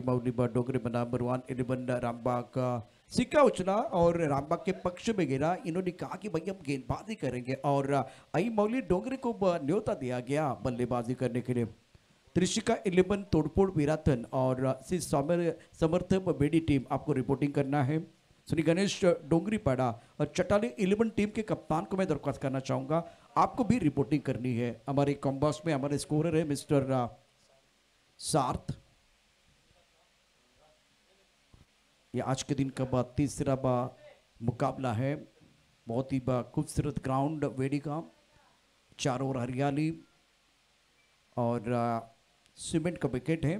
मौलिबा डोगरे बना नंबर 1 11 रामबाग का सिक्का उछला और रामबाग के पक्ष में गिरा। इन्होंने कहा कि भाई हम गेंदबाजी करेंगे और आई मौली डोगरे को न्योता दिया गया बल्लेबाजी करने के लिए। त्रिशिका 11 तोड़फोड़ विराथन और श्री समर्थ बेडी टीम आपको रिपोर्टिंग करना है। श्री गणेश डोंगरीपाड़ा और चटाली 11 टीम के कप्तान को मैं दरख्वास्त करना चाहूँगा, आपको भी रिपोर्टिंग करनी है। हमारे कॉम्बॉक्स में हमारे स्कोरर है मिस्टर सार्थ। ये आज के दिन का तीसरा मुकाबला है। बहुत ही खूबसूरत ग्राउंड वेडी का, चारों ओर हरियाली और सीमेंट का विकेट है।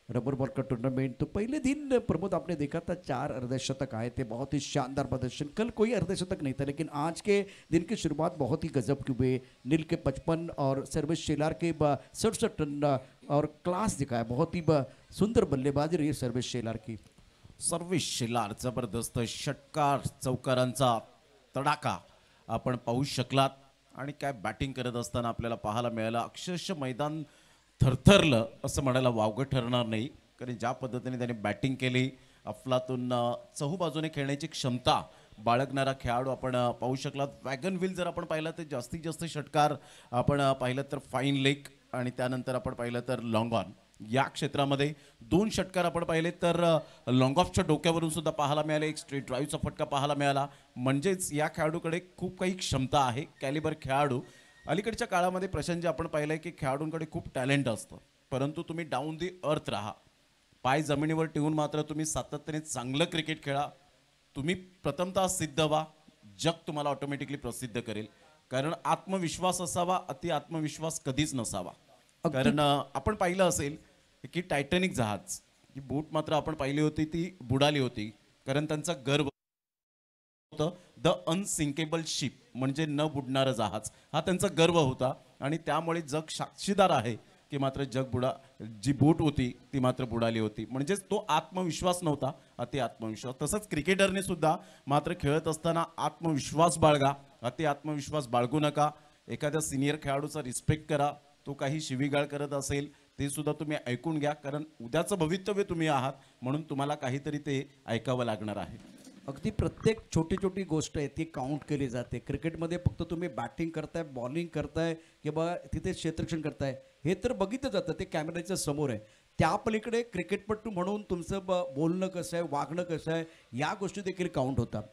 रबर बॉल का टूर्नामेंट तो पहले दिन प्रमोद आपने देखा था 4 अर्धशतक आए थे, बहुत ही शानदार प्रदर्शन। कल कोई अर्धशतक नहीं था, लेकिन आज के दिन की शुरुआत बहुत ही गजब की हुई। नील के 55 और सर्विस शेलार के 67 रन और क्लास दिखाया। बहुत ही सुंदर बल्लेबाजी रही सर्विस शेलार की। सर्विस शेलार जबरदस्त षटकार चौकारांचा तडाखा आपण पाहू शकलात आणि काय बॅटिंग करत असताना आपल्याला पाहायला मिळालं। अक्षरशः मैदान थरथरलं असं म्हणायला वावगं ठरणार नाही, कारण ज्या पद्धतीने त्यांनी बॅटिंग केली, अफलातून चहूबाजूने खेळण्याची क्षमता बाळगणारा खेळाडू आपण पाहू शकलात। वॅगन व्हील जर आपण पाहिलं तर जास्तीत जास्त षटकार आपण पाहिलं तर फाईन लेग आणि त्यानंतर आपण पाहिलं तर लॉंग ऑन या क्षेत्रामध्ये 2 षटकार आपण पाहिले तर लॉंग ऑफच्या डोक्यावरून सुद्धा पाहायला मिळाले। एक स्ट्रेट ड्राईव्हचा फटका पाहायला मिळाला। म्हणजेच या खेळाडूकडे खूप काही क्षमता आहे, कॅलिबर खेळाडू। अलीकडच्या काळामध्ये प्रशांत आपण पाहिलंय की खेळाडूंकडे खूप टॅलेंट असतं, परंतु तुम्ही डाऊन दी अर्थ राहा, पाय जमिनीवर ठेवून मात्र तुम्ही सातत्याने चांगलं क्रिकेट खेळा। तुम्ही प्रथमतः सिद्ध व्हा, जग तुम्हाला ऑटोमॅटिकली प्रसिद्ध करेल। कारण आत्मविश्वास असावा, अति आत्मविश्वास कधीच नसावा। कारण आपण पाहिलं असेल की टायटॅनिक जहाज ही बोट मात्र आपण पाहिली होती ती बुडाली होती, कारण त्यांचा गर्व द अनसिंकेबल शिप म्हणजे न बुडणारं जहाज हा त्यांचा गर्व होता। आणि त्यामुळे जग साक्षीदार आहे की मात्र जी बोट होती ती मात्र बुडाली होती। म्हणजे तो आत्मविश्वास नव्हता, अति आत्मविश्वास। तसंच क्रिकेटरने सुद्धा मात्र खेळत असताना आत्मविश्वास बाळगा, अति आत्मविश्वास बाळगू नका। एखाद्या सिनियर खेळाडूचा रिस्पेक्ट करा, तो काही शिवीगाळ करत असेल ते सुद्धा तुम्ही ऐकून घ्या, कारण उद्याचं भवितव्य तुम्ही आहात, म्हणून तुम्हाला काहीतरी ते ऐकावं लागणार आहे। अगदी प्रत्येक छोटी छोटी गोष्ट आहे ती काउंट केली जाते क्रिकेटमध्ये। फक्त तुम्ही बॅटिंग करताय, बॉलिंग करताय किंवा तिथे क्षेत्ररक्षण करताय हे तर बघितलं जातं, ते कॅमेऱ्याच्या समोर आहे। त्या पलीकडे क्रिकेटपटू म्हणून तुमचं बोलणं कसं आहे, वागणं कसं आहे, या गोष्टी देखील काउंट होतात।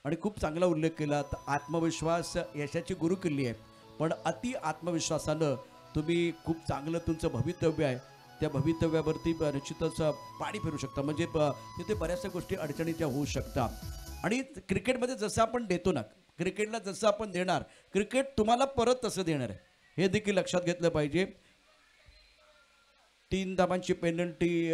आणि खूप चांगला उल्लेख केला, आत्मविश्वास यशाची गुरुकिल्ली आहे, पण अति आत्मविश्वासानं तुम्ही खूप चांगलं तुमचं भवितव्य आहे, त्या भवितव्यावरती निश्चितच पाणी फिरू शकता। म्हणजे तिथे बऱ्याचशा गोष्टी अडचणी त्या होऊ शकतात। आणि क्रिकेटमध्ये जसं आपण देतो ना, क्रिकेटला जसं आपण देणार, क्रिकेट तुम्हाला परत तसं देणार आहे, हे देखील लक्षात घेतलं पाहिजे। 3 धावांची पेनल्टी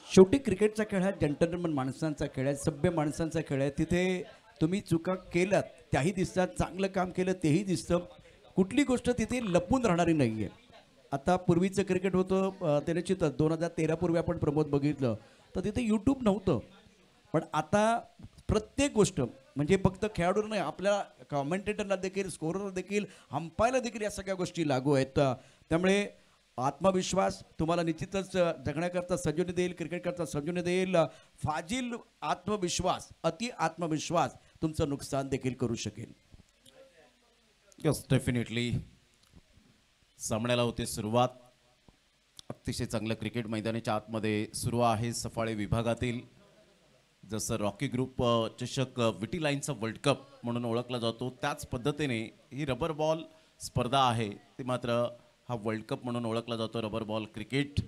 शेवटी क्रिकेटचा खेळ हा जेंटलमन माणसांचा खेळ आहे, सभ्य माणसांचा खेळ आहे। तिथे तुम्ही चुका केल्यात त्याही दिसतात, चांगलं काम केलं तेही दिसतं, कुठली गोष्ट तिथे लपून राहणारी नाही आहे। आता पूर्वीचं क्रिकेट होतं ते निश्चितच 2013 पूर्वी आपण प्रमोद बघितलं तर तिथे यूट्यूब नव्हतं, पण आता प्रत्येक गोष्ट म्हणजे फक्त खेळाडूंना नाही, आपल्या कॉमेंटेटरला देखील, स्कोररला देखील, अंपायरला देखील या सगळ्या गोष्टी लागू आहेत। त्यामुळे आत्मविश्वास तुम्हाला निश्चितच जगण्याकरता संजीवनी देईल, क्रिकेट करता संजीवनी देईल। फाजील आत्मविश्वास, अति आत्मविश्वास तुमचं नुकसान देखील करू शकेल। यस, डेफिनेटली सामन्याला होते सुरुवात। अतिशय चांगलं क्रिकेट मैदानाच्या आतमध्ये सुरू आहे सफाळे विभागातील। जसं रॉकी ग्रुप चषक विटी लाईनचा वर्ल्ड कप म्हणून ओळखला जातो, त्याच पद्धतीने ही रबर बॉल स्पर्धा आहे ती मात्र हा वर्ल्ड कप म्हणून ओळखला जातो। रबर बॉल क्रिकेट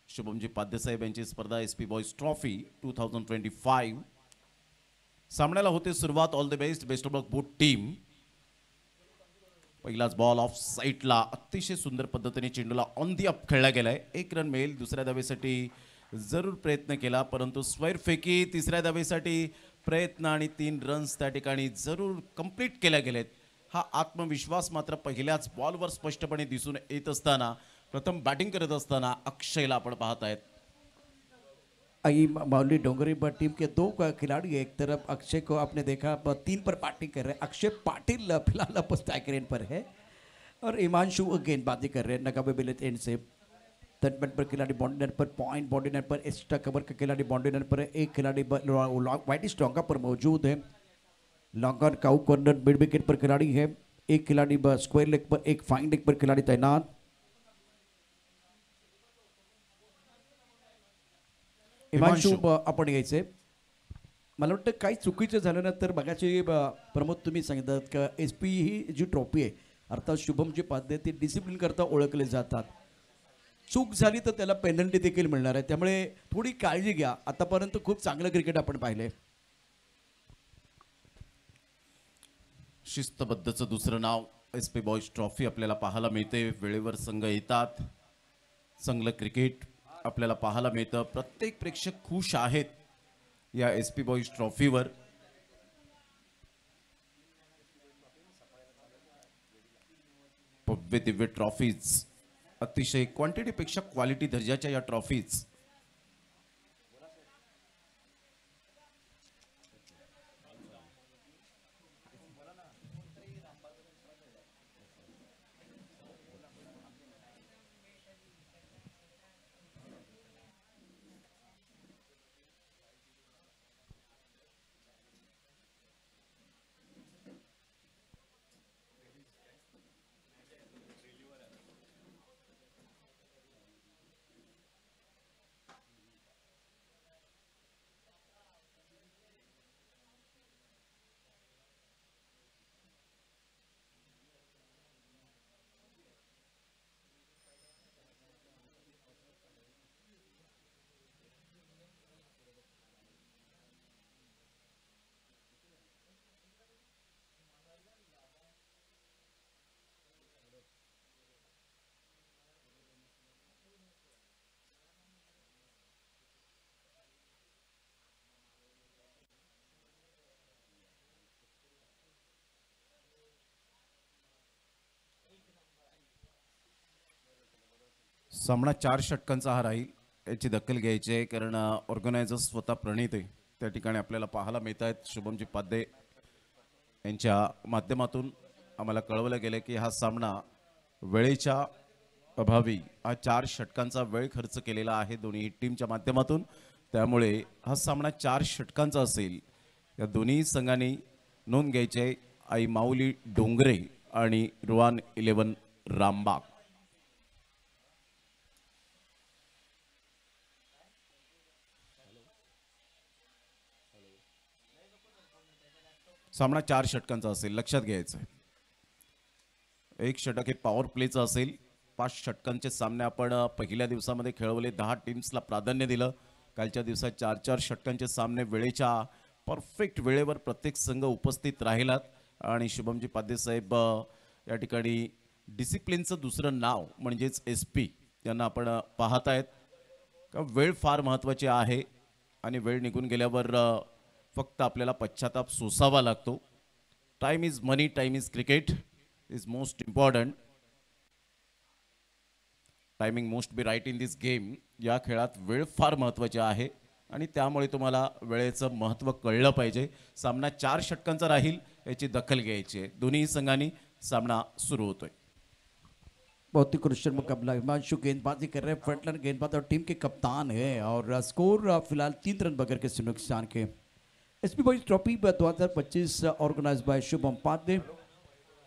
शुभमजी पाध्यसाहेब यांची स्पर्धा SP बॉयज ट्रॉफी 2025 सामन्याला होते सुरुवात। All the best, best of luck both team. पहिलाच बॉल ऑफ साईडला अतिशय सुंदर पद्धतीने चेंडूला ऑन दी अप खेळला गेलाय. 1 रन मिळेल. दुसऱ्या धावेसाठी जरूर प्रयत्न केला परंतु स्वैरफेकी. तिसऱ्या धावेसाठी प्रयत्न आणि 3 रन्स त्या ठिकाणी जरूर कंप्लीट केल्या गेलेत. हा आत्मविश्वास मात्र पहिल्याच बॉलवर स्पष्टपणे दिसून येत असताना प्रथम बॅटिंग करत असताना अक्षयला आपण पाहत आहेत. आई माउली डोंगरी टीम के दो खिलाड़ी हैं. एक तरफ अक्षय को आपने देखा 3 पर बैटिंग कर रहे हैं. अक्षय पाटिल फिलहाल स्ट्राइक रेट पर है और हिमांशु गेंदबाजी कर रहे हैं. नकाबे बिलेट एंड से तटबंध पर खिलाड़ी बाउंड्री लाइन पर पॉइंट बाउंड्री लाइन पर एक्स्ट्रा कवर का खिलाड़ी बाउंड्री लाइन पर है. एक खिलाड़ी वाइट स्ट्रॉन्गा पर मौजूद है. Long on cow corner mid wicket पर खिलाड़ी है. एक खिलाड़ी स्क्वायर लेग पर एक फाइन लेग पर खिलाड़ी तैनात. हिमांशु आपण यायचे. मला वाटतं काही चुकीचं झालं ना तर बघायची प्रमोद तुम्ही सांगितलं का एस पी ही जी ट्रॉफी आहे अर्थात शुभमची पाद्य ते डिसिप्लिन करता ओळखले जातात. चूक झाली तर त्याला पेनल्टी देखील मिळणार आहे त्यामुळे थोडी काळजी घ्या. आतापर्यंत खूप चांगलं क्रिकेट आपण पाहिलंय. शिस्तबद्धचं दुसरं नाव एस पी बॉयज ट्रॉफी आपल्याला पाहायला मिळते. वेळेवर संघ येतात. चांगलं क्रिकेट आपल्याला पाहायला मिळतं. प्रत्येक प्रेक्षक खुश आहेत या एस पी बॉयज ट्रॉफीवर. भव्य दिव्य ट्रॉफीज अतिशय क्वांटिटीपेक्षा क्वालिटी दर्जाच्या या ट्रॉफीज. सामना 4 षटकांचा हा राहील. याची दखल घ्यायची आहे कारण ऑर्गनायझर स्वतः प्रणित आहे. त्या ठिकाणी आपल्याला पाहायला मिळत आहेत. शुभमजी पाध्ये यांच्या माध्यमातून आम्हाला कळवलं गेलं की हा सामना वेळेच्या अभावी हा 4 षटकांचा वेळ खर्च केलेला आहे दोन्ही टीमच्या माध्यमातून. त्यामुळे हा सामना 4 षटकांचा असेल. या दोन्ही संघांनी नोंद घ्यायची आहे. आई माऊली डोंगरे आणि रुआन 11 रामबाग. सामना 4 षटकांचा असेल लक्षात घ्यायचं आहे. 1 षटक हे पॉवर प्लेचं असेल. 5 षटकांचे सामने आपण पहिल्या दिवसामध्ये खेळवले. 10 टीम्सला प्राधान्य दिलं. कालच्या दिवसात 4-4 षटकांचे सामने वेळेच्या परफेक्ट वेळेवर प्रत्येक संघ उपस्थित राहिलात. आणि शुभमजी पाध्ये साहेब या ठिकाणी डिसिप्लिनचं दुसरं नाव म्हणजेच एस पी यांना आपण पाहत आहेत का वेळ फार महत्त्वाची आहे आणि वेळ निघून गेल्यावर फक्त आपल्याला पश्चाताप सोसावा लागतो. Time is money, time is cricket is most important. Timing most be right in this game. या खेळात वेळ फार महत्त्वाची आहे आणि त्यामुळे तुम्हाला वेळेचं महत्त्व कळलं पाहिजे. सामना 4 षटकांचा राहील याची दखल घ्यायची आहे. दोन्ही संघांनी सामना सुरू होतोय. बहुत ही क्रुशियल मुकाबला. हिमांशु गेंदबाजी कर रहे हैं. फ्रंटलाइन गेंदबाज और टीम के कप्तान है और स्कोर फिलहाल 3 रन बगैर के नुकसान के. SP boys trophy 2025 organise by Shubham Padhye.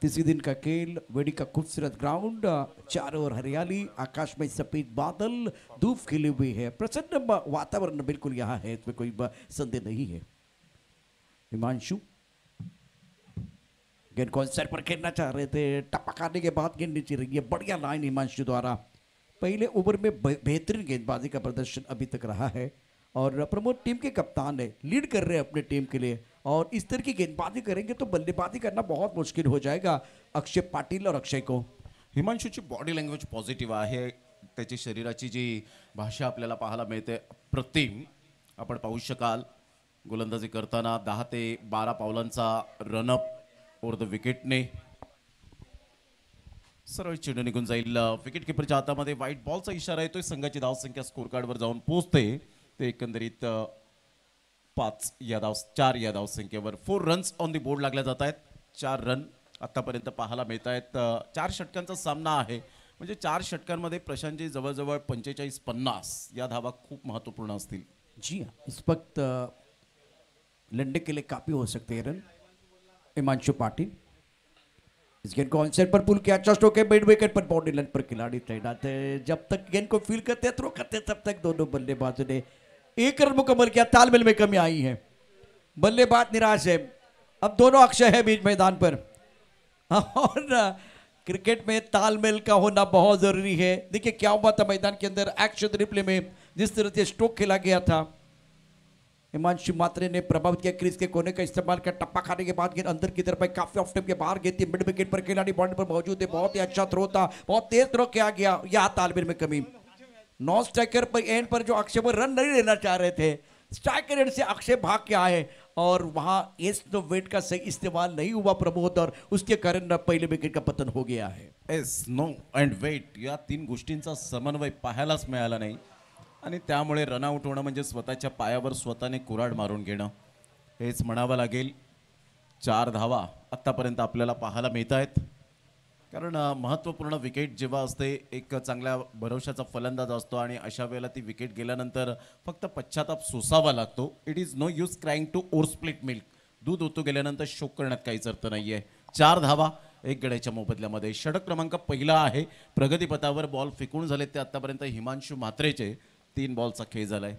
तीसरे दिन का खेल वेड़ी का खूबसूरत ग्राउंड. चारों ओर हरियाली, आकाश में सफेद बादल, धूप खिली हुई है. प्रसन्न वातावरण बिल्कुल यहाँ है, इसमें कोई संदेह नहीं है. हिमांशु गेंद को सर पर खेलना चाह रहे थे. टपकाने के बाद गेंद नीचे रही है. बढ़िया लाइन हिमांशु द्वारा. पहले ओवर में बेहतरीन गेंदबाजी का प्रदर्शन अभी तक रहा है और प्रमोद टीम के कप्तान है, लीड कर रहे हैं अपने टीम के लिए. और इस तरह की गेंदबाजी करेंगे तो बल्लेबाजी करना बहुत मुश्किल हो जाएगा अक्षय पाटिल और अक्षय को। हिमांशूची बॉडी लँग्वेज पॉझिटिव्ह आहे, त्याची शरीराची जी भाषा आपल्याला पाहायला मिळते अप्रतिम. आपण पाहू शकाल गोलंदाजी करताना 10 ते 12 पावलांचा रनअप ओव्हर द विकेटने सरळ चेंडू निघून जाईल. विकेट किपरच्या हातामध्ये व्हाईट बॉलचा इशारा येतोय. संघाची धावसंख्या स्कोर कार्डवर जाऊन पोहोचते. ते एकंदरीत 4 या धावसंख्येवर 4 रन्स ऑन दी बोर्ड लागल्या जात आहेत. 4 रन आतापर्यंत पाहायला मिळत आहेत. 4 षटकांचा सामना आहे, म्हणजे 4 षटकांमध्ये प्रशांतजी जवळजवळ 45-50 या धावा खूप महत्वपूर्ण असतील. जी हाँ, इस वक्त लंडे के लिए काफी हो सकते हैं रन. हिमांशु पाटिल इस गेंद को ऑनसाइड पर पुल किया, अच्छा स्ट्रोक है, मिड विकेट पर बॉडी लाइन पर खिलाड़ी तैनात है. जब तक गेंद को फील करते थ्रो करते तब तक दोनों बल्लेबाजों ने 1 रन मुकम्मल किया. तालमेल में कमी आई है, बल्लेबाज निराश है. अब दोनों अक्षय है बीच मैदान पर और क्रिकेट में तालमेल का होना बहुत जरूरी है. देखिए क्या हुआ था मैदान के अंदर एक्शन रिप्ले में, जिस तरह से स्ट्रोक खेला गया था. हिमांशु मात्रे ने प्रभावित किया, क्रीज के कोने का इस्तेमाल किया, टप्पा खाने के बाद गेंद अंदर की तरफ आई, काफी ऑफ टाइम के बाहर गई थी. मिड विकेट पर खिलाड़ी बॉन्ड पर मौजूद है. बहुत ही अच्छा थ्रो था, बहुत तेज थ्रो किया गया. यह तालमेल में कमी. नॉन स्ट्राइकर पर एंड पर जो अक्षय पर रन नहीं लेना चाह रहे थे, स्ट्राइकर एंड से अक्षय भाग के आए और वहां एस नो वेट का सही इस्तेमाल नहीं हुआ प्रमोद, और उसके कारण पहले विकेट का पतन हो गया है. एस नो अँड वेट या 3 गोष्टींचा समन्वय पाहायलाच मिळाला नाही आणि त्यामुळे रनआउट होणं म्हणजे स्वतःच्या पायावर स्वतःने कुऱ्हाड मारून घेणं हेच म्हणावं लागेल. 4 धावा आत्तापर्यंत आपल्याला पाहायला मिळत आहेत. कारण महत्त्वपूर्ण विकेट जेव्हा असते, एक चांगल्या भरवशाचा फलंदाज असतो आणि अशा वेळेला ती विकेट गेल्यानंतर फक्त पश्चाताप सोसावा लागतो. It is no use crying to or spilt milk. दूध ओतू गेल्यानंतर शोक करण्यात काहीच अर्थ नाही आहे. 4 धावा 1 गड्याच्या मोबदल्यामध्ये. षटक क्रमांक पहिला आहे. प्रगतीपथावर बॉल फेकून झाले ते आतापर्यंत हिमांशू म्हात्रेचे. 3 बॉलचा खेळ झालाय.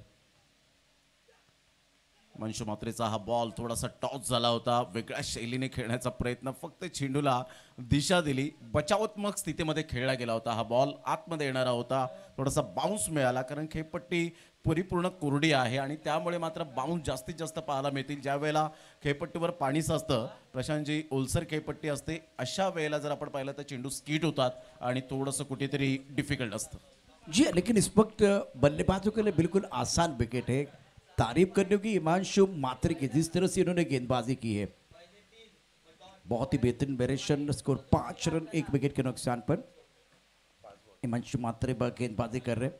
हिमांशू म्हात्रेचा हा बॉल थोडासा टॉस झाला होता. वेगळ्या शैलीने खेळण्याचा प्रयत्न, फक्त चेंडूला दिशा दिली. बचावात्मक स्थितीमध्ये खेळला गेला होता. हा बॉल आतमध्ये येणारा होता. थोडासा बाउन्स मिळाला, कारण खेळपट्टी परिपूर्ण कोरडी आहे आणि त्यामुळे मात्र बाउन्स जास्तीत जास्त पाहायला मिळतील. ज्या वेळेला खेळपट्टीवर पाणी साचतं, प्रशांतजी ओलसर खेळपट्टी असते, अशा वेळेला जर आपण पाहिलं तर चेंडू स्किट होतात आणि थोडंसं कुठेतरी डिफिकल्ट असतं. जी लेकिन इस वक्त बल्लेबाजों के लिए बिल्कुल आसान विकेट है. तारीफ करने की हिमांशु मात्रे की, जिस तरह से इन्होंने गेंदबाजी की है, बहुत ही बेहतरीन वेरिएशन. स्कोर 5 रन 1 विकेट के नुकसान पर. हिमांशु मात्रे गेंदबाजी कर रहे,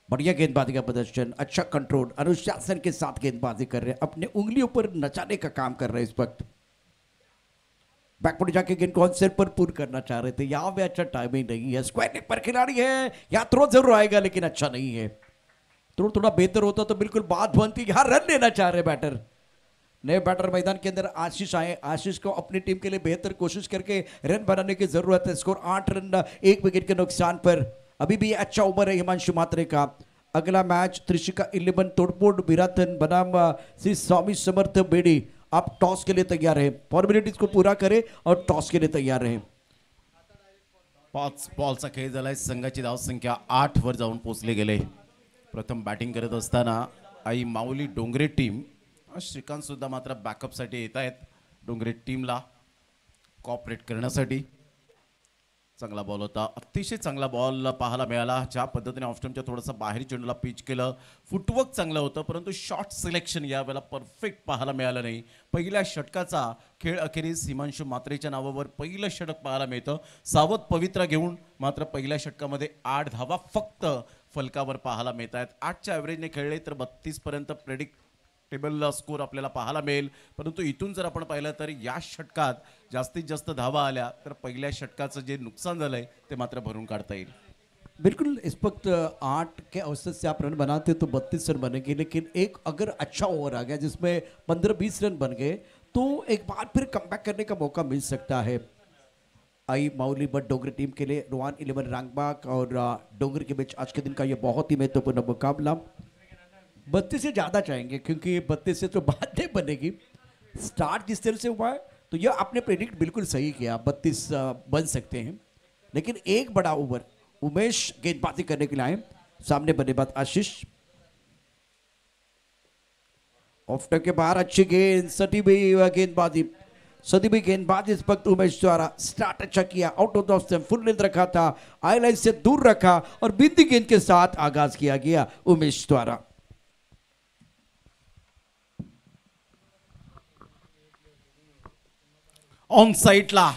बढ़िया गेंदबाजी का प्रदर्शन, अच्छा कंट्रोल, अनुशासन के साथ गेंदबाजी कर रहे, अपने उंगलियों पर नचाने का काम कर रहे हैं इस वक्त. बैकफुट जाके गेंद कॉन्सेप्ट पर पूर्ण करना चाह रहे थे. यहाँ पे अच्छा टाइमिंग नहीं है. स्क्वायर नेक पर खिलाड़ी है, यहाँ थ्रो जरूर आएगा लेकिन अच्छा नहीं है. थोड़ा बेहतर होता तो बिल्कुल बात बनती. यहाँ रन लेना चाह रहे बैटर. नए बैटर मैदान के अंदर आशीष आए. आशीष को अपनी टीम के लिए बेहतर कोशिश करके रन बनाने की जरूरत है. स्कोर 8 रन 1 विकेट के नुकसान पर. अभी भी अच्छा ओवर है हिमांशु मात्रे का. अगला मैच त्रिशिका 11 तोड़फोड़ बिराथन बनाम श्री स्वामी समर्थ बेड़ी. आप टॉस के लिए तैयार रहे, फॉर्मेलिटीज को पूरा करें और टॉस के लिए तैयार रहे. 5 बॉलचा खेळ झालाय. संघाची धावसंख्या 8 वर जाऊन पोहोचले गेले. प्रथम बॅटिंग करत असताना आई माऊली डोंगरे टीम, श्रीकांत सुद्धा मात्र बॅकअपसाठी येत आहेत डोंगरे टीमला कॉपरेट करण्यासाठी. चांगला बॉल होता, अतिशय चांगला बॉल पाहायला मिळाला. ज्या पद्धतीने ऑफस्टम्पच्या थोडंसं बाहेर चेंडूला पिच केलं, फुटवर्क चांगलं होतं, परंतु शॉट सिलेक्शन यावेळेला परफेक्ट पाहायला मिळालं नाही. पहिल्या षटकाचा खेळ अखेरीस हिमांशु मात्रेच्या नावावर पहिलं षटक पाहायला मिळतं. सावध पवित्रा घेऊन मात्र पहिल्या षटकामध्ये 8 धावा फक्त फलकावर पाहायला मिळत आहेत. 8च्या ॲव्हरेजने खेळले तर 32 पर्यंत टेबल स्कोर आपल्याला पाहायला मिळेल. परंतु इथून जर आपण पाहिलं तर या षटकात जास्तीत जास्त धावा आल्या तर पहिल्या षटकाचं जे नुकसान झालंय ते मात्र भरून काढता येईल. बिल्कुल इस वक्त 8 के औसत से आप रन बनाते तो 32 रन बनेंगे, लेकिन एक अगर अच्छा ओवर आ गया जिसमें 15-20 रन बन गए तो एक बार फिर कमबैक करने का मौका मिल सकता है. आई माउली बट डोंगरी टीम के लिए रोहान 11 रांगबाग और डोंगरी के बीच आज के दिन का ये बहुत ही महत्वपूर्ण मुकाबला. 32 से ज़्यादा चाहेंगे क्योंकि 32 से तो बात नहीं बनेगी. स्टार्ट जिस तरह से हुआ है तो यह आपने प्रेडिक्ट बिल्कुल सही किया, 32 बन सकते हैं. लेकिन एक बड़ा ओवर उमेश गेंदबाजी करने के लिए आए. सामने बल्लेबाज आशीष. ऑफ के बाहर अच्छी गेंद, सटी हुई गेंदबाजी, सदी भी गेंदबाज इस वक्त उमेश द्वारा स्टार्ट अच्छा किया, out of the off full length रखा था, आई लाइन से दूर रखा और बिंदी गेंद के साथ आगाज किया गया उमेश द्वारा। ऑन साइडला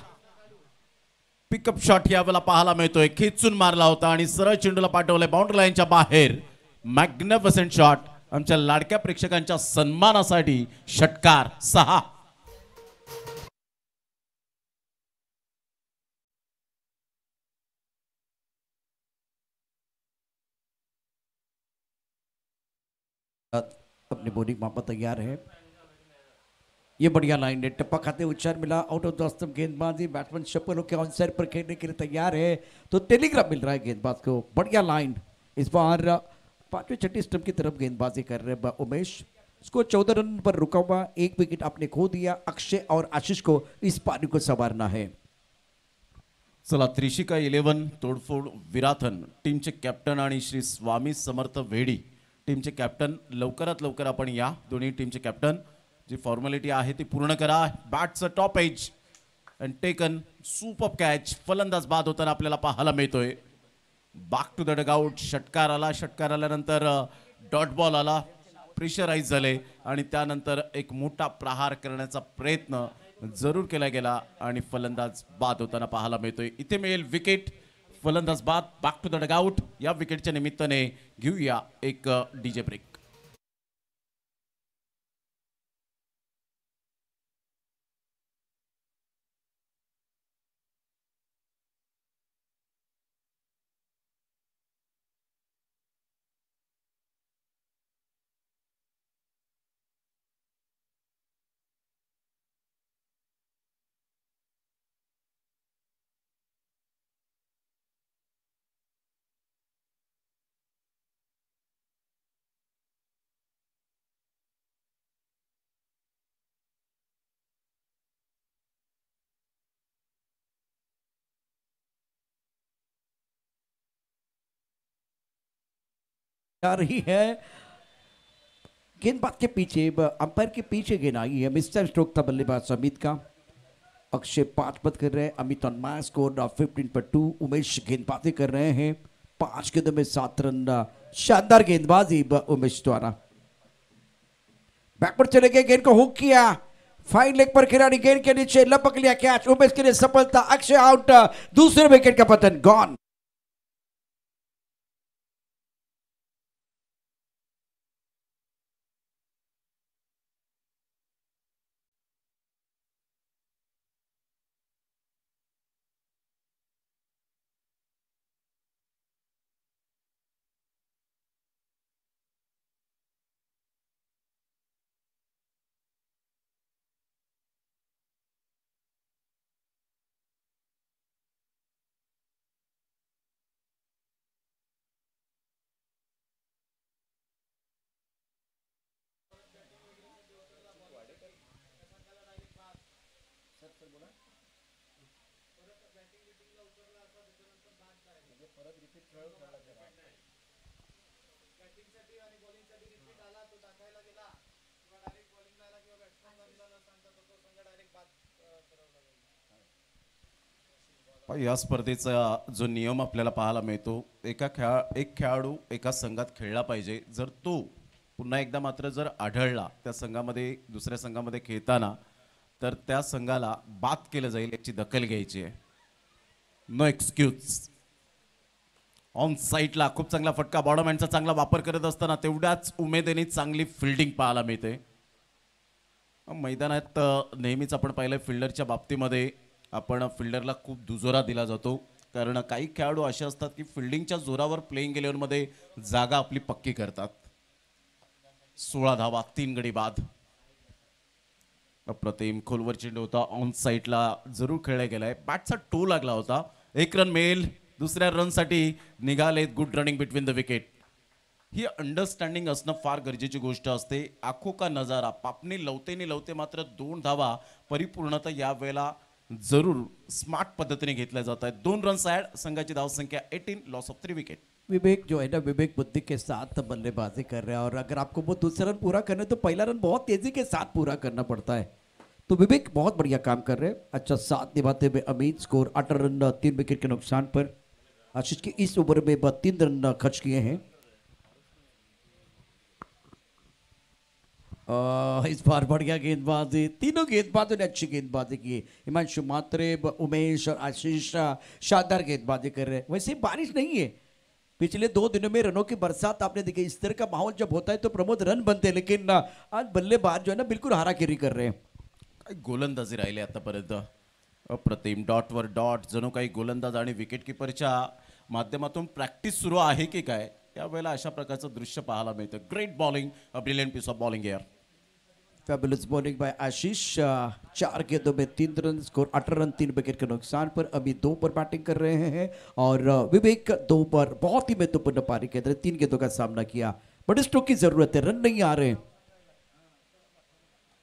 पिकअप शॉट यावेळेला पाहायला मिळतोय, खेचून मारला होता आणि सरळ चेंडूला पाठवलंय बाउंड्री लाईनच्या बाहेर. Magnificent shot. आमच्या लाडक्या प्रेक्षकांच्या सन्मानासाठी षटकार 6. अपनी बॉलिंग वहां पर तैयार है, ये बढ़िया लाइन है, टप्पा खाते उच्चार मिला, आउट ऑफ द गेंदबाजी, बैट्समैन शपल होकर ऑन साइड पर खेलने के लिए तैयार है, तो टेलीग्राफ मिल रहा है गेंदबाज को। बढ़िया लाइन, इस बार पांचवें छठी स्टंप की तरफ गेंदबाजी कर रहे हैं उमेश। इसको 14 रन पर रुका हुआ, एक विकेट आपने खो दिया। अक्षय और आशीष को इस पारी को संवारना है। चला त्रिशिका 11 तोडफोड विराथन टीमचे कॅप्टन आणि श्री स्वामी समर्थ वेडी टीमचे कॅप्टन, लवकरात लवकर आपण या दोन्ही टीमचे कॅप्टन, जी फॉर्मॅलिटी आहे ती पूर्ण करा. बॅटचं top edge and taken, super catch. फलंदाज बाद होताना आपल्याला पाहायला मिळतोय. Back to the dugout. षटकार आला, षटकार आल्यानंतर डॉट बॉल आला, प्रेशराईज झाले आणि त्यानंतर एक मोठा प्रहार करण्याचा प्रयत्न जरूर केला गेला आणि फलंदाज बाद होताना पाहायला मिळतोय. इथे मिळेल विकेट. फलंदाज बाद, बॅक टू द डगआउट. या विकेटच्या निमित्ताने घेऊया एक डीजे ब्रेक. आ रही है गेंदबाज के पीछे, अंपायर के पीछे गेंद आई है। मिस्टर स्ट्रोक था बल्लेबाज अमित का। अक्षय 5 पद कर रहे हैं, अमित ऑन माय स्कोर 15 पर 2। उमेश गेंदबाजी कर रहे हैं, 5 गेंदों में 7 रन। शानदार गेंदबाजी उमेश द्वारा। बैक पर चले गए, गेंद को हुक किया, फाइन लेग पर खिलाड़ी गेंद के नीचे लपक लिया कैच। उमेश के लिए सफलता, अक्षय आउट, दूसरे विकेट का पतन, गॉन। या स्पर्धेचा जो नियम आपल्याला पाहायला मिळतो, एक खेळाडू एका संघात खेळला पाहिजे. जर तो पुन्हा एकदा मात्र जर आढळला त्या संघामध्ये, दुसऱ्या संघामध्ये खेळताना, तर त्या संघाला बाद केलं जाईल, याची दखल घ्यायची आहे. No excuse. ऑन साईडला खूप चांगला फटका, बॉडमॅनचा चांगला वापर करत असताना तेवढ्याच उमेदीने चांगली फिल्डिंग पाहायला मिळते. मैदानात नेहमीच आपण पाहिलं फिल्डरच्या बाबतीमध्ये आपण फिल्डरला खूप दुजोरा दिला जातो, कारण काही खेळाडू असे असतात की फिल्डिंगच्या जोरावर प्लेइंग इलेव्हनमध्ये जागा आपली पक्की करतात. 16 धावा, 3 गडी बाद. अप्रतिम खोलवर चेंडू होता, ऑन साईडला जरूर खेळला गेलाय, बॅटचा टो लागला होता. 1 रन मिळेल. दुसऱ्या रनसाठी निघाले. Good running between the wicket. He understanding असणं फार गरजेची गोष्ट असते. आखो का नजारा, पापणी लवते मात्र 2 धावा परिपूर्णता या वेळेला जरूर स्मार्ट पद्धतीने घेतल्या जात आहेत. 2 रन्स ॲड. संघाची धावसंख्या 18, लॉस ऑफ 3 विकेट. विवेक जो है ना, विवेक बुद्धि के साथ बल्लेबाजी कर रहे हैं, और अगर आपको वो दूसरा रन पूरा करना है तो पहला रन बहुत तेजी के साथ पूरा करना पड़ता है। तो विवेक बहुत बढ़िया काम कर रहे हैं। अच्छा साथ निभाते हुए अमित, स्कोर 8 रन 3 विकेट के नुकसान पर। आशीष के इस ओवर में 3 रन खर्च किए हैं। इस बार बढ़िया गेंदबाजी, तीनों गेंदबाजों ने अच्छी गेंदबाजी की। हिमांशु मात्रे, उमेश और आशीष शानदार गेंदबाजी कर रहे हैं। वैसे बारिश नहीं है, पिछले 2 दिनों में रनों की बरसात आपने देखी। इस तरह का माहौल जब होता है तो प्रमोद रन बनते हैं, लेकिन आज बल्लेबाज जो है ना बिल्कुल हाराकिरी कर रहे हैं। काय गोलंदाजी राहिले आतापर्यंत, अप्रतिम, डॉटवर डॉट, जणू काही गोलंदाज आणि विकेट किपरच्या माध्यमातून प्रॅक्टिस सुरू आहे की काय, यावेळेला अशा प्रकारचं दृश्य पाहायला मिळतं. Great bowling, a brilliant piece of bowling here. Fabulous bowling by Ashish, 4 गेंदों में 3 रन, स्कोर 8 रन 3 विकेट के नुकसान पर। अभी 2 पर बैटिंग कर रहे हैं, और विवेक 2 पर बहुत ही महत्वपूर्ण पारी के अंदर 3 गेंदों का सामना किया। बड़े स्ट्रोक की जरूरत है, रन नहीं आ रहे।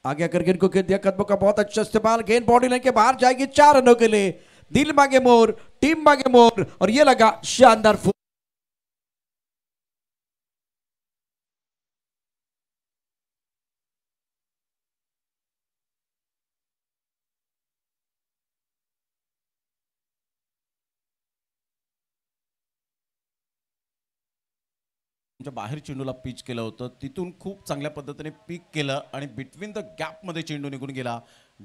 आगे आकर गेंद को खेल दिया, कदमों का बहुत अच्छा इस्तेमाल, गेंद बॉडी लाइन के बाहर जाएगी 4 रनों के लिए। दिल मांगे मोर, टीम मांगे मोर, और ये लगा शानदार। बाहेर चेंडूला पिच केलं होतं, तिथून खूप चांगल्या पद्धतीने पिक केलं आणि बिटवीन द गॅपमध्ये चेंडू निघून गेला.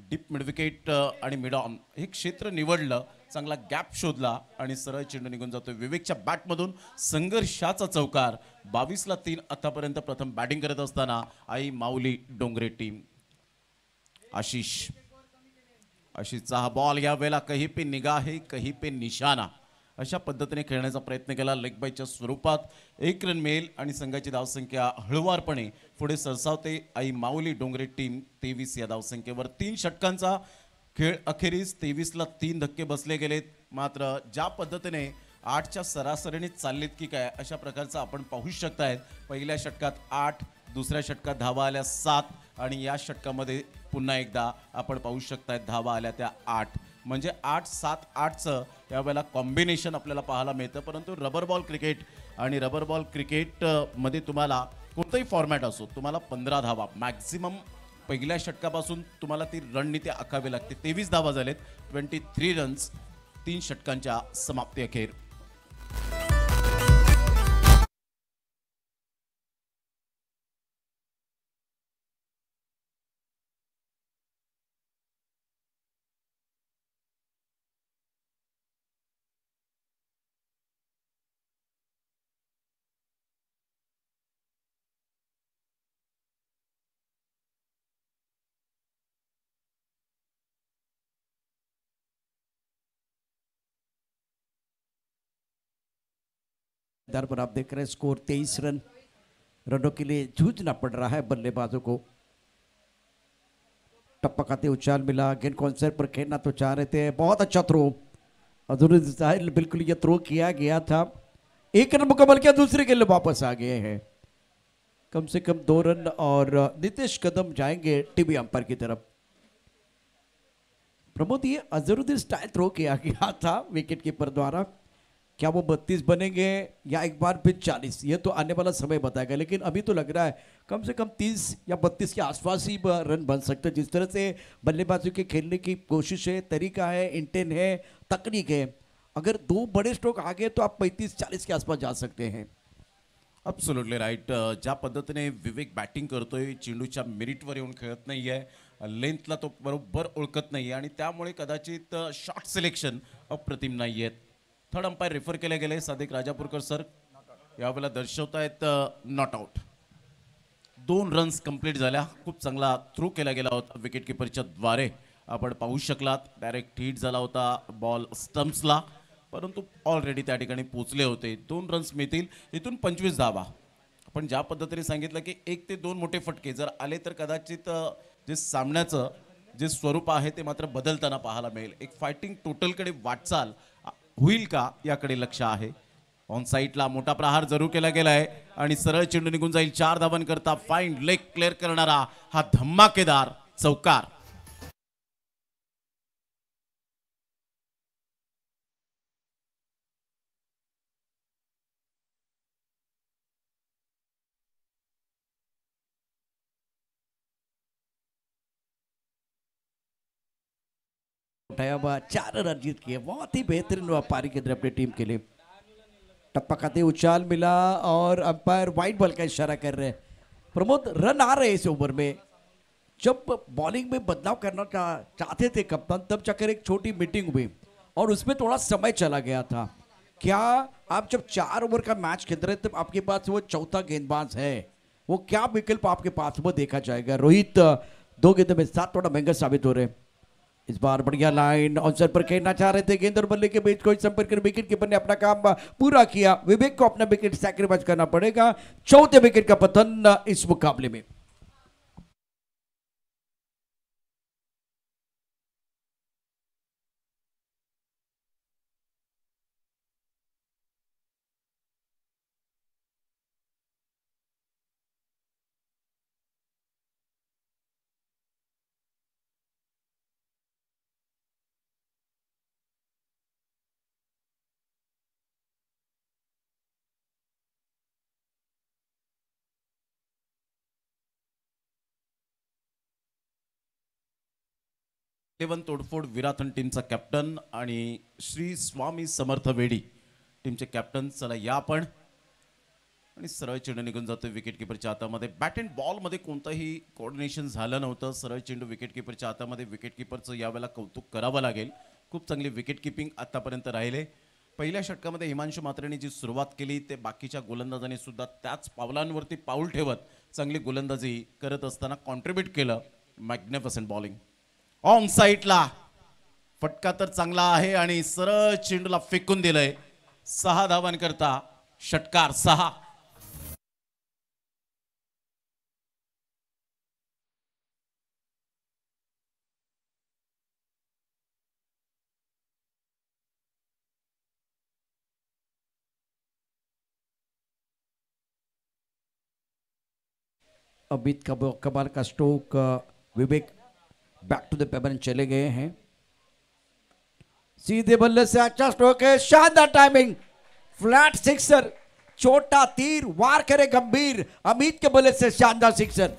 डीप मिड विकेट आणि मिड ऑन हे क्षेत्र निवडलं, चांगला गॅप शोधला आणि सरळ चेंडू निघून जातो. विवेकच्या बॅटमधून संघर्षाचा चौकार. 22ला 3 आतापर्यंत प्रथम बॅटिंग करत असताना आई माऊली डोंगरे टीम. आशिषचा हा बॉल या वेळेला कहीं पे निगाहे कहीं पे निशाना अशा पद्धतीने खेळण्याचा प्रयत्न केला. लेग बायच्या स्वरूपात 1 रन मिळेल आणि संघाची धावसंख्या हळुवारपणे पुढे सरसावते. आई माऊली डोंगरे टीम 23 या धावसंख्येवर. 3 षटकांचा खेळ अखेरीस 23ला 3 धक्के बसले गेलेत. मात्र ज्या पद्धतीने 8च्या सरासरीने चाललेत की काय अशा प्रकारचं आपण पाहू शकतायत. पहिल्या षटकात 8, दुसऱ्या षटकात धावा आल्या 7 आणि या षटकामध्ये पुन्हा एकदा आपण पाहू शकतायत धावा आल्या त्या 8. म्हणजे 8-7-8चं यावेळेला कॉम्बिनेशन आपल्याला पाहायला मिळतं. परंतु रबर बॉल क्रिकेट आणि रबर बॉल क्रिकेट मध्ये तुम्हाला कोणताही फॉर्मॅट असो, तुम्हाला 15 धावा मॅक्झिमम पहिल्या षटकापासून तुम्हाला ती रणनीती आखावी लागते. 23 धावा झालेत, 23 रन्स 3 षटकांच्या समाप्ती अखेर. दर पर आप देख रहे हैं स्कोर 23 रनों के लिए जूझना पड़ रहा है बल्लेबाजों को। टप्पा खाते उछाल मिला, गेंद कॉन्सर्ट पर खेलना तो चाह रहे थे। बहुत अच्छा थ्रो, अजहरुद्दीन बिल्कुल ये थ्रो किया गया था। 1 रन मुकम्मल किया, दूसरे के लिए वापस आ गए हैं। कम से कम 2 रन, और नितेश कदम जाएंगे टीवी अंपायर की तरफ। प्रमोद, ये अजहरुद्दीन स्टाइल थ्रो किया गया था विकेट कीपर द्वारा, क्या वो 32 बनेंगे या एक बार फिर 40, ये तो आने वाला समय बताएगा। लेकिन अभी तो लग रहा है कम से कम 30 या 32 के आसपास ही रन बन सकते हैं। जिस तरह से बल्लेबाजों के खेलने की कोशिश है, तरीका है, इंटेंट है, तकनीक है, अगर 2 बड़े स्ट्रोक आ गए तो आप 35-40 के आसपास जा सकते हैं। Absolutely right. ज्या पद्धतीने विवेक बॅटिंग करतोय, चेंडूच्या मेरिटवर येऊन खेळत नाहीये, लेंथला तो बरोबर ओळखत नाहीये आणि त्यामुळे कदाचित शॉट सिलेक्शन अप्रतिम नाहीयेत. थर्ड अंपायर रेफर केले गेले सादिक राजापूरकर सर, यावेळेला दर्शवतायत नॉट आउट. 2 रन्स कंप्लीट झाल्या. खूप चांगला थ्रो केला गेला होता विकेट किपरच्या द्वारे, आपण पाहू शकलात. डायरेक्ट हिट झाला होता बॉल स्टम्प्सला, परंतु ऑलरेडी त्या ठिकाणी पोहोचले होते. 2 रन्स मिळतील, इथून 25 धावा. आपण ज्या पद्धतीने सांगितलं की 1 ते 2 मोठे फटके जर आले तर कदाचित जे सामन्याचं जे स्वरूप आहे ते मात्र बदलताना पाहायला मिळेल. एक फायटिंग टोटलकडे वाटचाल होईल का याकडे लक्ष आहे. ऑन साईडला मोठा प्रहार जरूर केला गेलाय आणि सरळ चेंडू निघून जाईल. 4 धावांकरता फाईन लेग क्लिअर करणारा हा धमाकेदार चौकार. उठाया हुआ 4 रन जीत किए, बहुत ही बेहतरीन पारी के अंदर अपनी टीम के लिए। टप्पा खाते उछाल मिला और अंपायर व्हाइट बॉल का इशारा कर रहे हैं। प्रमोद, रन आ रहे हैं इस ओवर में। जब बॉलिंग में बदलाव करना चाहते थे कप्तान, तब जाकर एक छोटी मीटिंग हुई और उसमें थोड़ा समय चला गया था। क्या आप जब 4 ओवर का मैच खेल रहे तब आपके पास वो चौथा गेंदबाज है, वो क्या विकल्प आपके पास वो देखा जाएगा? रोहित 2 गेंदों में 7 थोड़ा महंगा साबित हो रहे हैं। इस बार बढ़िया लाइन ऑन पर खेलना चाह रहे थे, गेंद और बल्ले के बीच कोई संपर्क कर विकेट कीपर ने अपना काम पूरा किया। विवेक को अपना विकेट सैक्रिफाइस करना पड़ेगा। चौथे विकेट का पतन इस मुकाबले में। तोडफोड विराथन टीमचा कॅप्टन आणि श्री स्वामी समर्थ वेडी टीमचे कॅप्टन. चला या आपण आणि सरळ चेंडू निघून जातो विकेट कीपरच्या हातामध्ये. बॅट अँड बॉल मध्ये कोणतंही कोऑर्डिनेशन झालं नव्हतं. सरळ चेंडू विकेट कीपरच्या हातामध्ये. विकेट कीपरचं यावेळेला कौतुक करावं लागेल. खूप चांगली विकेट किपिंग आतापर्यंत राहिले. पहिल्या षटकामध्ये हिमांशू मात्रेने जी सुरुवात केली ते बाकीच्या गोलंदाजांनी सुद्धा त्याच पावलांवरती पाऊल ठेवत चांगली गोलंदाजी करत असताना कॉन्ट्रीब्यूट केलं. मॅग्निफिसंट बॉलिंग ऑन साईडला. फटका तर चांगला आहे आणि सरळ चेंडूला फेकून दिलंय. 6 धावांकरता षटकार 6. अमित कमाल का stroke. Vivek back to the paper चले गए हैं। सीधे बल्ले से अच्छा स्ट्रोक है, शानदार टाइमिंग, फ्लैट सिक्सर, छोटा तीर वार करे गंभीर। अमित के बल्ले से शानदार सिक्सर।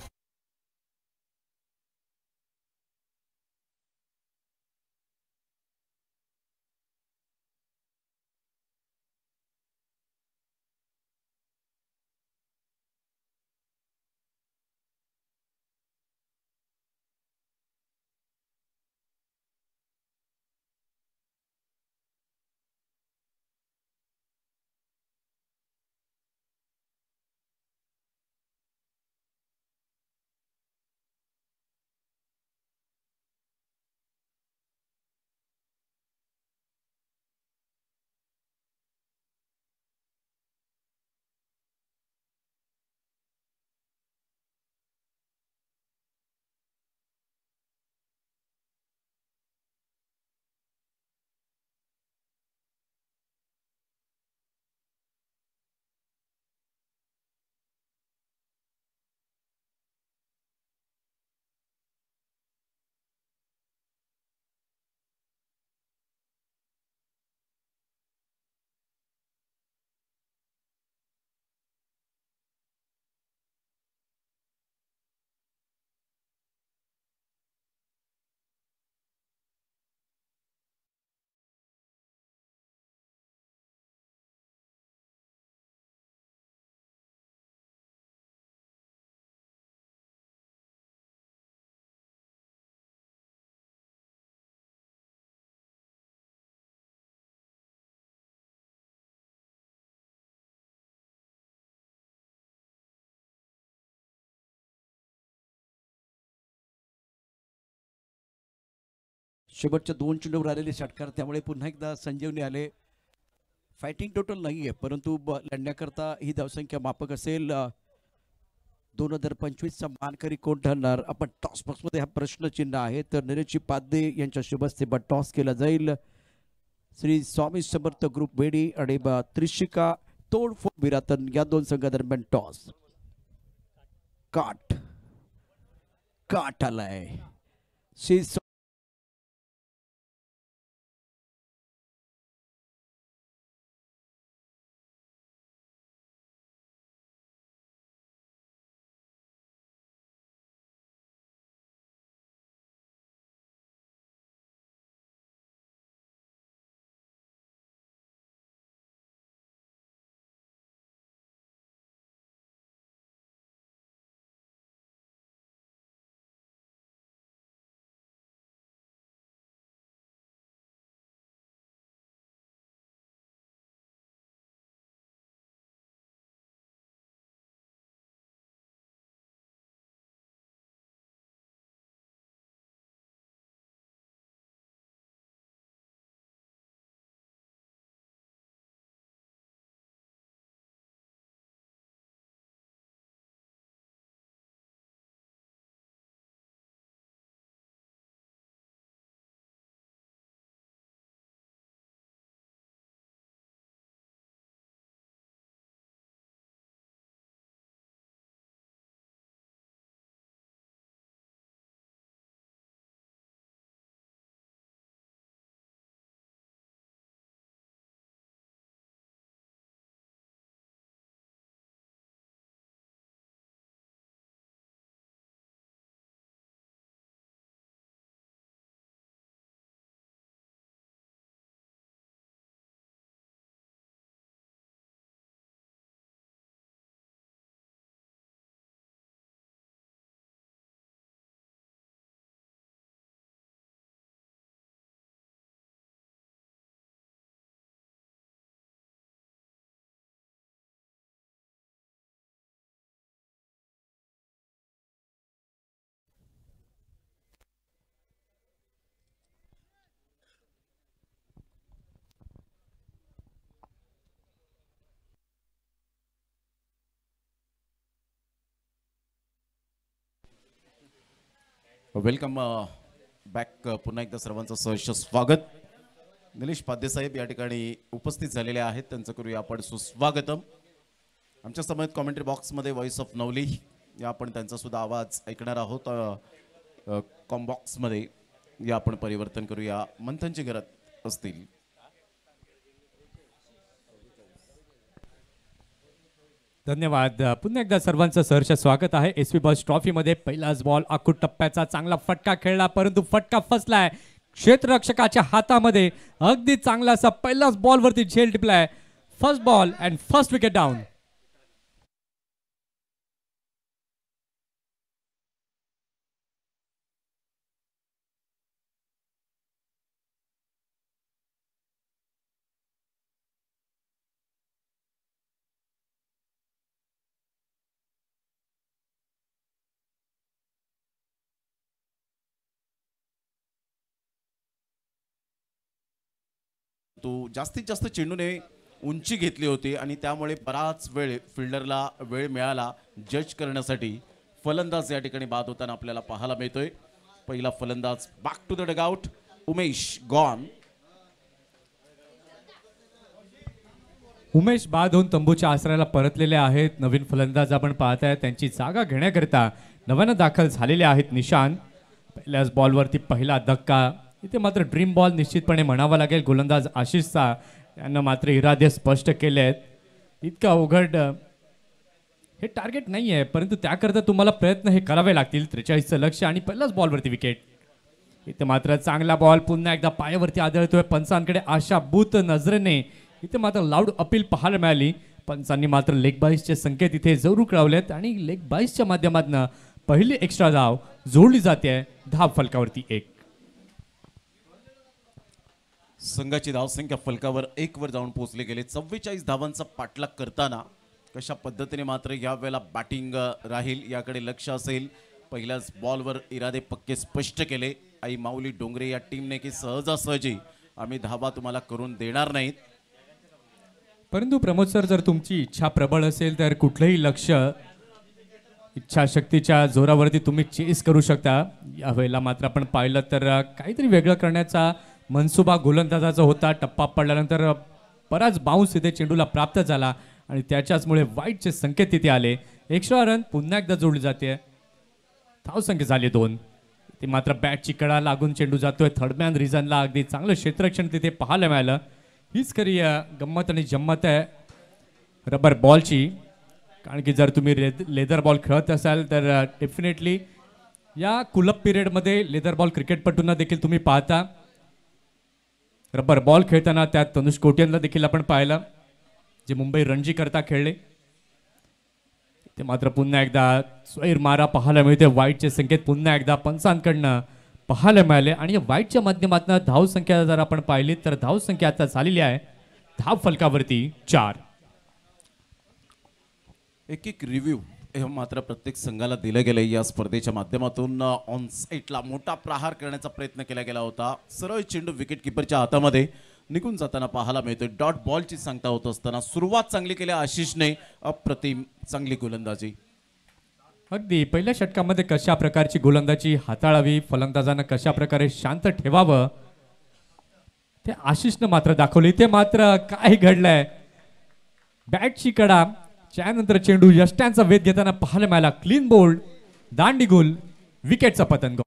शेवटच्या 2 चेंडूवर आलेले षटकार, त्यामुळे पुन्हा एकदा संजीवनी आले. फायटिंग टोटल नाही आहे, परंतु लढण्याकरता ही धावसंख्या मापक असेल. 2025चा मानकरी कोण ठरणार? आपण टॉस बॉक्समध्ये हा प्रश्नचिन्ह आहे. तर निरजी पाध्ये यांच्या शुभस्ते टॉस केला जाईल. श्री स्वामी समर्थ ग्रुप वेडी आणि त्रिशिका तोडफोड विरातन या 2 संघादरम्यान टॉस. काट काट आलाय. Shri welcome back. पुन्हा एकदा सर्वांचं सहर्ष स्वागत. निलेश पाध्ये या ठिकाणी उपस्थित झालेले आहेत, त्यांचं करूया आपण सुस्वागतम. आमच्या समोर कॉमेंट्री बॉक्समध्ये व्हॉइस ऑफ नवली या आपण त्यांचा सुद्धा आवाज ऐकणार आहोत. कॉम बॉक्समध्ये या आपण परिवर्तन करूया. मंथनची घरात असतील. धन्यवाद. पुन्हा एकदा सर्वांचं सहर्ष स्वागत आहे. एस पी बॉस ट्रॉफीमध्ये पहिलाच बॉल आखूड टप्प्याचा चांगला फटका खेळला, परंतु फटका फसलाय क्षेत्ररक्षकाच्या हातामध्ये. अगदी चांगला असा पहिलाच बॉलवरती झेल टिपलाय. First ball and first wicket down. तो जास्तीत जास्त चेंडूने उंची घेतली होती आणि त्यामुळे बराच वेळ फिल्डरला वेळ मिळाला जज करण्यासाठी. फलंदाज या ठिकाणी बाद होताना आपल्याला पाहायला मिळतोय. पहिला फलंदाज back to the dugout. Umesh gone. Umesh बाद होऊन तंबूच्या आसऱ्याला परतलेले आहेत. नवीन फलंदाज आपण पाहताय, त्यांची जागा घेण्याकरिता नव्यानं दाखल झालेले आहेत निशान. पहिल्याच बॉलवरती पहिला धक्का. इथे मात्र ड्रीम बॉल निश्चितपणे म्हणावा लागेल गोलंदाज आशिषचा. यांना मात्र इरादे स्पष्ट केले आहेत. इतका अवघड हे टार्गेट नाही आहे, परंतु त्याकरता तुम्हाला प्रयत्न हे करावे लागतील. 43चं लक्ष आणि पहिल्याच बॉलवरती विकेट. इथे मात्र चांगला बॉल पुन्हा एकदा पायावरती आदळतोय. पंचांकडे आशाभूत नजरेने इथे मात्र लाऊड अपील पाहायला मिळाली. पंचांनी मात्र लेग बाईसचे संकेत इथे जरूर कळवलेत आणि लेग बाईसच्या माध्यमातून पहिली एक्स्ट्रा धाव जोडली जाते. धाव फलकावरती 1. संघाची धावसंख्या फलकावर 1 वर जाऊन पोहोचले गेले. 44 धावांचा पाठलाग करताना कशा पद्धतीने मात्र यावेळेला बॅटिंग राहील याकडे लक्ष असेल. पहिल्याच बॉलवर इरादे पक्के स्पष्ट केले आई माऊली डोंगरे या टीमने की सहजासहजी आम्ही धावा तुम्हाला करून देणार नाहीत. परंतु प्रमोद सर, जर तुमची इच्छा प्रबळ असेल तर कुठलंही लक्ष इच्छाशक्तीच्या जोरावरती तुम्ही चेस करू शकता. यावेळेला मात्र आपण पाहिलं तर काहीतरी वेगळं करण्याचा मनसुबा गोलंदाजाचा होता. टप्पा पडल्यानंतर बराच बाउन्स इथे चेंडूला प्राप्त झाला आणि त्याच्याचमुळे वाईटचे संकेत तिथे आले. एक्स्ट्रा रन पुन्हा एकदा जोडली जाते. धावसंख्या झाली 2. ते मात्र बॅटची कडा लागून चेंडू जातोय थर्डमॅन रिझनला. अगदी चांगलं क्षेत्ररक्षण तिथे पाहायला मिळालं. हीच खरी गंमत आणि जम्मत आहे रबर बॉलची. कारण की जर तुम्ही लेदर बॉल खेळत असाल तर डेफिनेटली या कुलअप पिरियडमध्ये लेदर बॉल क्रिकेटपटूंना देखील तुम्ही पाहता. रबर बॉल खेळताना त्यात तनुष कोटियांना देखील आपण पाहिलं, जे मुंबई रणजी करता खेळले. ते मात्र पुन्हा एकदा स्वैर मारा पाहायला मिळते. वाईटचे संकेत पुन्हा एकदा पंचांकडनं पाहायला मिळाले आणि वाईटच्या माध्यमातून धावसंख्या जर आपण पाहिली तर धावसंख्या आता झालेली आहे धाव फलकावरती 4. एक रिव्ह्यू हे मात्र प्रत्येक संघाला दिलं गेलं. या स्पर्धेच्या माध्यमातून ऑन साईटला मोठा प्रहार करण्याचा प्रयत्न केला गेला होता. सरळ चेंडू विकेट किपरच्या हातामध्ये निघून जाताना पाहायला मिळतोय. डॉट बॉलची सांगता होत असताना सुरुवात चांगली केली आशिषने. अप्रतिम चांगली गोलंदाजी. अगदी पहिल्या षटकामध्ये कशा प्रकारची गोलंदाजी हाताळावी, फलंदाजांना कशा प्रकारे शांत ठेवावं ते आशिषनं मात्र दाखवले. इथे मात्र काय घडलंय, बॅटची कडा त्यानंतर चेंडू यष्ट्यांचा वेध घेताना पाहायला मिळाला. क्लीन बोल्ड, दांडीगुल, विकेटचा पतंग.